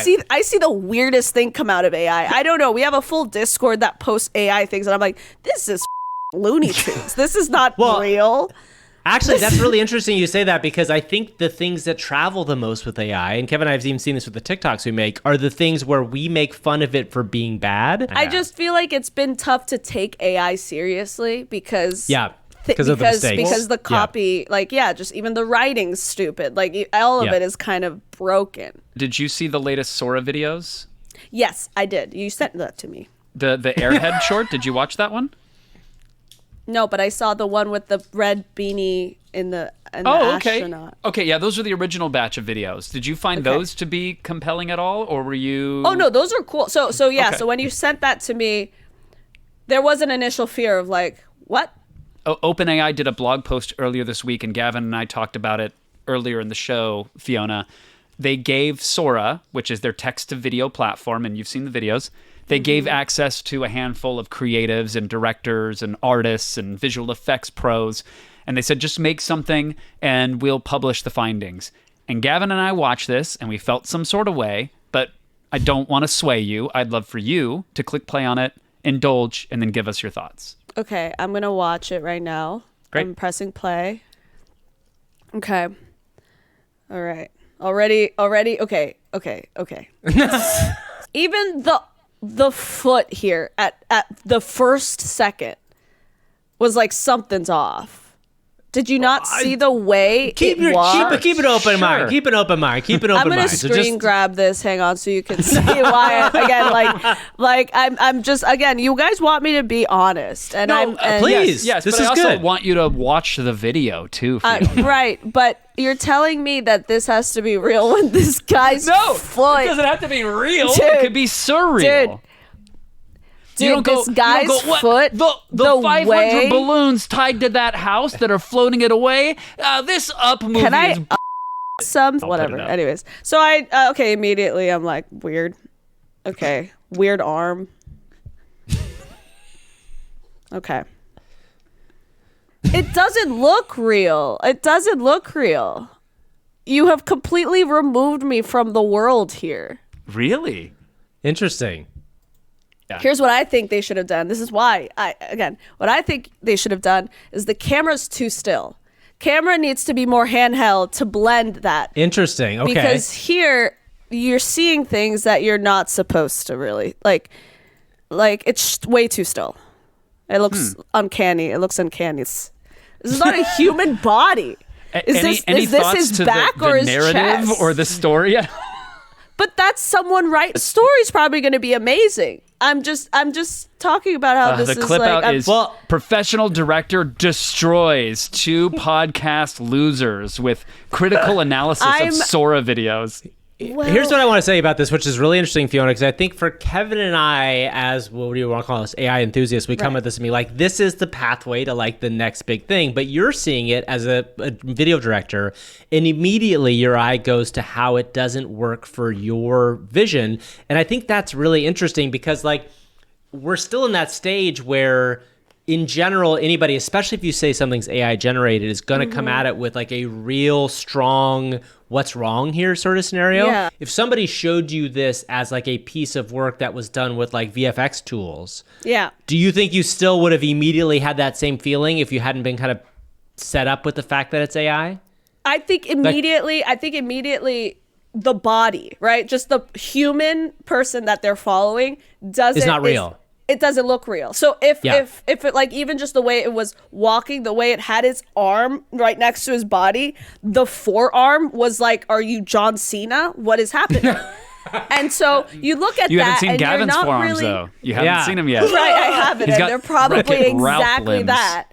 see the weirdest thing come out of AI. I don't know. We have a full Discord that posts AI things and I'm like, this is Looney Tunes. This is not real. Actually, that's really interesting you say that, because I think the things that travel the most with AI, and Kevin and I have even seen this with the TikToks we make, are the things where we make fun of it for being bad. I just feel like it's been tough to take AI seriously because because of the mistakes. Because the copy, just even the writing's stupid. Like all of it is kind of broken. Did you see the latest Sora videos? Yes, I did. You sent that to me. The Airhead short, did you watch that one? No, but I saw the one with the red beanie in the astronaut. Okay, yeah, those are the original batch of videos. Did you find those to be compelling at all, or were you... Oh, no, those are cool. So when you sent that to me, there was an initial fear of like, what? OpenAI did a blog post earlier this week, and Gavin and I talked about it earlier in the show, Fiona. They gave Sora, which is their text-to-video platform, and you've seen the videos, they gave access to a handful of creatives and directors and artists and visual effects pros. And they said, just make something and we'll publish the findings. And Gavin and I watched this and we felt some sort of way, but I don't want to sway you. I'd love for you to click play on it, indulge, and then give us your thoughts. Okay, I'm going to watch it right now. Great. I'm pressing play. Okay. All right. Already. Okay. Even the foot here at the first second was like something's off. Did you not see the way keep an open mind. Keep an open mind. I'm gonna screen grab this. Hang on, so you can see why. I'm just you guys want me to be honest, and please. Yes, this but is I also good. want you to watch the video too. Fiona. Right, but you're telling me that this has to be real when this guy's foot. It doesn't have to be real. Dude, it could be surreal. Dude, this guy's foot, the the 500 way... balloons tied to that house that are floating it away. This Up movie is... whatever. Anyways, so immediately I'm like, weird. Okay, weird arm. Okay. It doesn't look real. You have completely removed me from the world here. Really? Interesting. Here's what I think they should have done. This is why what I think they should have done is the camera's too still. Camera needs to be more handheld to blend that. Interesting. Okay. Because here you're seeing things that you're not supposed to really like it's way too still. It looks uncanny. This is not a human body. Is Any this thoughts his to back the or his narrative chest? or the story? But that's someone right. The story's probably going to be amazing. I'm just talking about how this the is clip like. out is professional director destroys two podcast losers with critical analysis of Sora videos. Here's what I want to say about this, which is really interesting, Fiona, because I think for Kevin and I, as what do you want to call us, AI enthusiasts, we come at this and be like, this is the pathway to like the next big thing. But you're seeing it as a video director, and immediately your eye goes to how it doesn't work for your vision. And I think that's really interesting because like, we're still in that stage where, in general, anybody, especially if you say something's AI generated, is going to come at it with like a real strong what's wrong here sort of scenario. Yeah. If somebody showed you this as like a piece of work that was done with like VFX tools, Yeah. do you think you still would have immediately had that same feeling if you hadn't been kind of set up with the fact that it's AI? I think immediately the body, right? Just the human person that they're following It's not real. It doesn't look real. So if Yeah. it like even just the way it was walking, the way it had its arm right next to his body, the forearm was like, are you John Cena? What is happening? And so you look at You that haven't seen and you're Gavin's not forearms, really though. You haven't Yeah. seen him yet. right, I haven't. He's And got they're probably Wreck-It Ralph exactly limbs. that.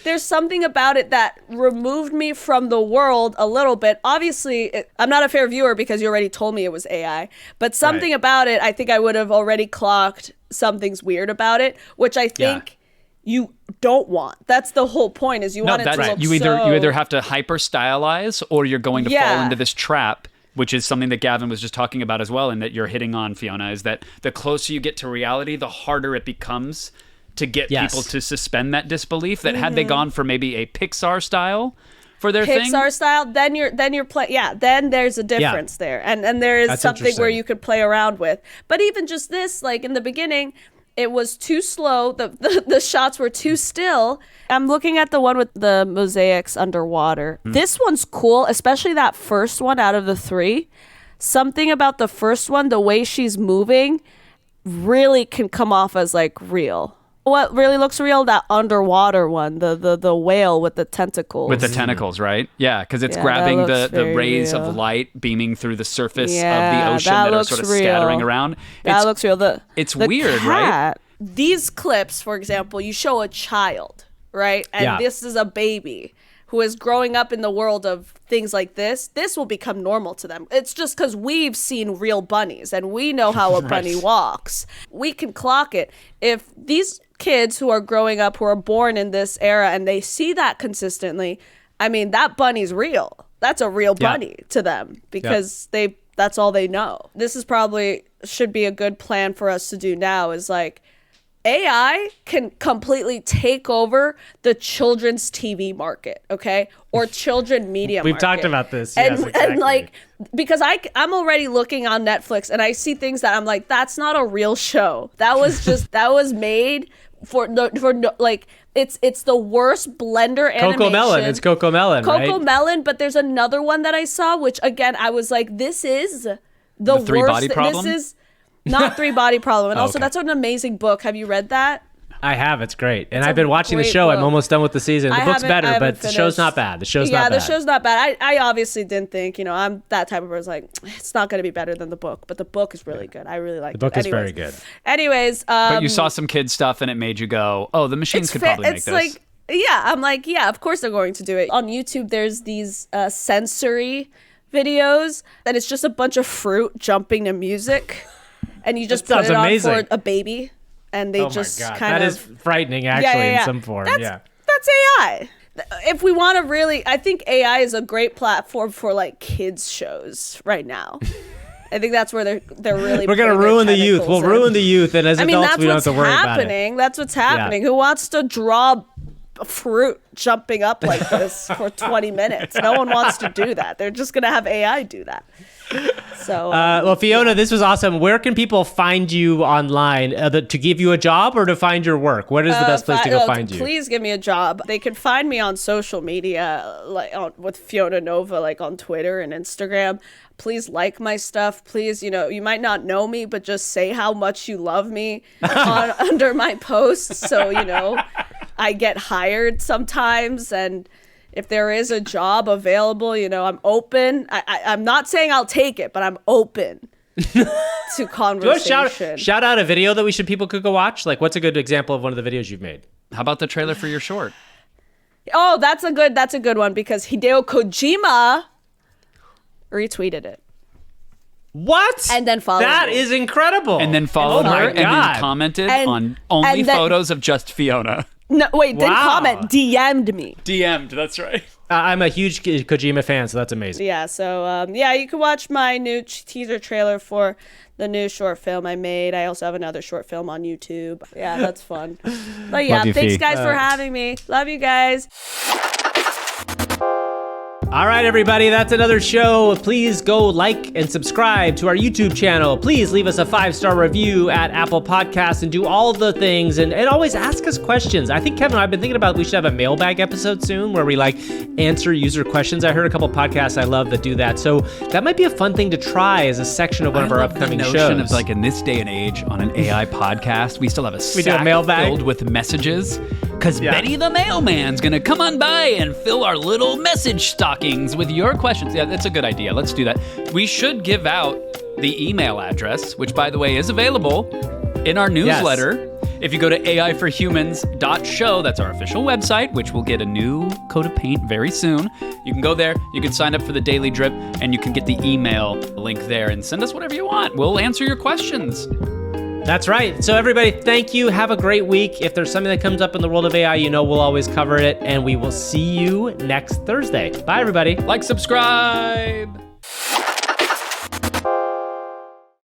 There's something about it that removed me from the world a little bit. Obviously, I'm not a fair viewer because you already told me it was AI, but something about it, I think I would have already clocked something's weird about it, which I think you don't want. That's the whole point, is you want it to look you either have to hyper stylize, or you're going to fall Yeah. into this trap, which is something that Gavin was just talking about as well, and that you're hitting on, Fiona, is that the closer you get to reality, the harder it becomes to get people to suspend that disbelief. That had they gone for maybe a Pixar style for their thing, Pixar style, then you're then there's a difference there, and there is That's something where interesting. you could play around with. But even just this, like in the beginning, it was too slow. The shots were too still. I'm looking at the one with the mosaics underwater. This one's cool, especially that first one out of the three. Something about the first one, the way she's moving, really can come off as like real. What really looks real? That underwater one, the whale with the tentacles. with the tentacles, right? Yeah, because it's Yeah, grabbing that the looks very rays real. of light beaming through the surface of Yeah, the ocean that that are looks sort of real. scattering around. That looks real. It's the weird, right? cat, These clips, for example, you show a child, right? And Yeah. this is a baby who is growing up in the world of things like this. This will become normal to them. It's just because we've seen real bunnies and we know how a bunny walks. We can clock it. If these kids who are growing up, who are born in this era, and they see that consistently, I mean, that bunny's real. That's a real bunny to them because that's all they know. This is probably should be a good plan for us to do now, is like AI can completely take over the children's TV market, okay? Or children media We've market. talked about this, And, yes, exactly. and like, because I'm already looking on Netflix and I see things that I'm like, that's not a real show. That was just, that was made for like, it's the worst Blender animation. Coco Melon. It's Coco Melon, right? Coco Melon, but there's another one that I saw, which again, I was like, this is the Three worst. Body Problem? This is not Three Body Problem. And also, okay. that's an amazing book. Have you read that? I have. It's great. And It's I've been a watching the great show. I'm book. almost done with the season. The I book's haven't- better, I haven't but the show's finished. not bad. The show's not bad. Yeah, the show's not bad. I obviously didn't think, I'm that type of person, like, it's not going to be better than the book, but the book is really good. I really like it. The book is Anyways. very good. Anyways. But you saw some kid stuff and it made you go, oh, the machines could probably make it's this. like, yeah, I'm like, yeah, of course they're going to do it. On YouTube, there's these sensory videos, and it's just a bunch of fruit jumping to music, and you just That put sounds it on amazing. for a baby, and they Oh just my God. kind That of... is frightening, actually, in some form. That's AI. If we want to really... I think AI is a great platform for, like, kids shows right now. I think that's where they're really... We're going to putting their ruin the youth. tentacles We'll in. ruin the youth, and as I mean, adults, that's we don't have what's to worry about it. happening. That's what's happening. Who wants to draw fruit jumping up like this for 20 minutes? No one wants to do that. They're just going to have AI do that. So, Well, Fiona, this was awesome. Where can people find you online? To give you a job or to find your work? What is the best place to go find you? Please give me a job. They can find me on social media, like with Fiona Nova, like on Twitter and Instagram. Please like my stuff. Please, you might not know me, but just say how much you love me under my posts. So, I get hired sometimes, and if there is a job available, I'm open. I'm not saying I'll take it, but I'm open to conversation. Shout out a video that people could go watch. Like, what's a good example of one of the videos you've made? How about the trailer for your short? Oh, that's a good one because Hideo Kojima retweeted it. What? And then followed That me. is incredible. And then followed Oh my her and God. then commented And- on only and then- photos of just Fiona. No, wait, didn't Wow. comment, DM'd me. DM'd, that's right. I'm a huge Kojima fan, so that's amazing. Yeah, so you can watch my new teaser trailer for the new short film I made. I also have another short film on YouTube. Yeah, that's fun. But yeah, Love you, thanks Fee. guys for having me. Love you guys. All right, everybody, that's another show. Please go like and subscribe to our YouTube channel. Please leave us a 5-star review at Apple Podcasts and do all the things and always ask us questions. I think, Kevin, I've been thinking about we should have a mailbag episode soon where we answer user questions. I heard a couple podcasts I love that do that. So that might be a fun thing to try as a section of one of our upcoming the shows. notion of in this day and age on an AI podcast, we still have a We do a sack mailbag? filled with messages. Because Betty the mailman's going to come on by and fill our little message stockings with your questions. Yeah, that's a good idea. Let's do that. We should give out the email address, which, by the way, is available in our newsletter. Yes. If you go to aiforhumans.show, that's our official website, which will get a new coat of paint very soon. You can go there, you can sign up for the Daily Drip, and you can get the email link there and send us whatever you want. We'll answer your questions. That's right. So everybody, thank you. Have a great week. If there's something that comes up in the world of AI, we'll always cover it. And we will see you next Thursday. Bye, everybody. Like, subscribe.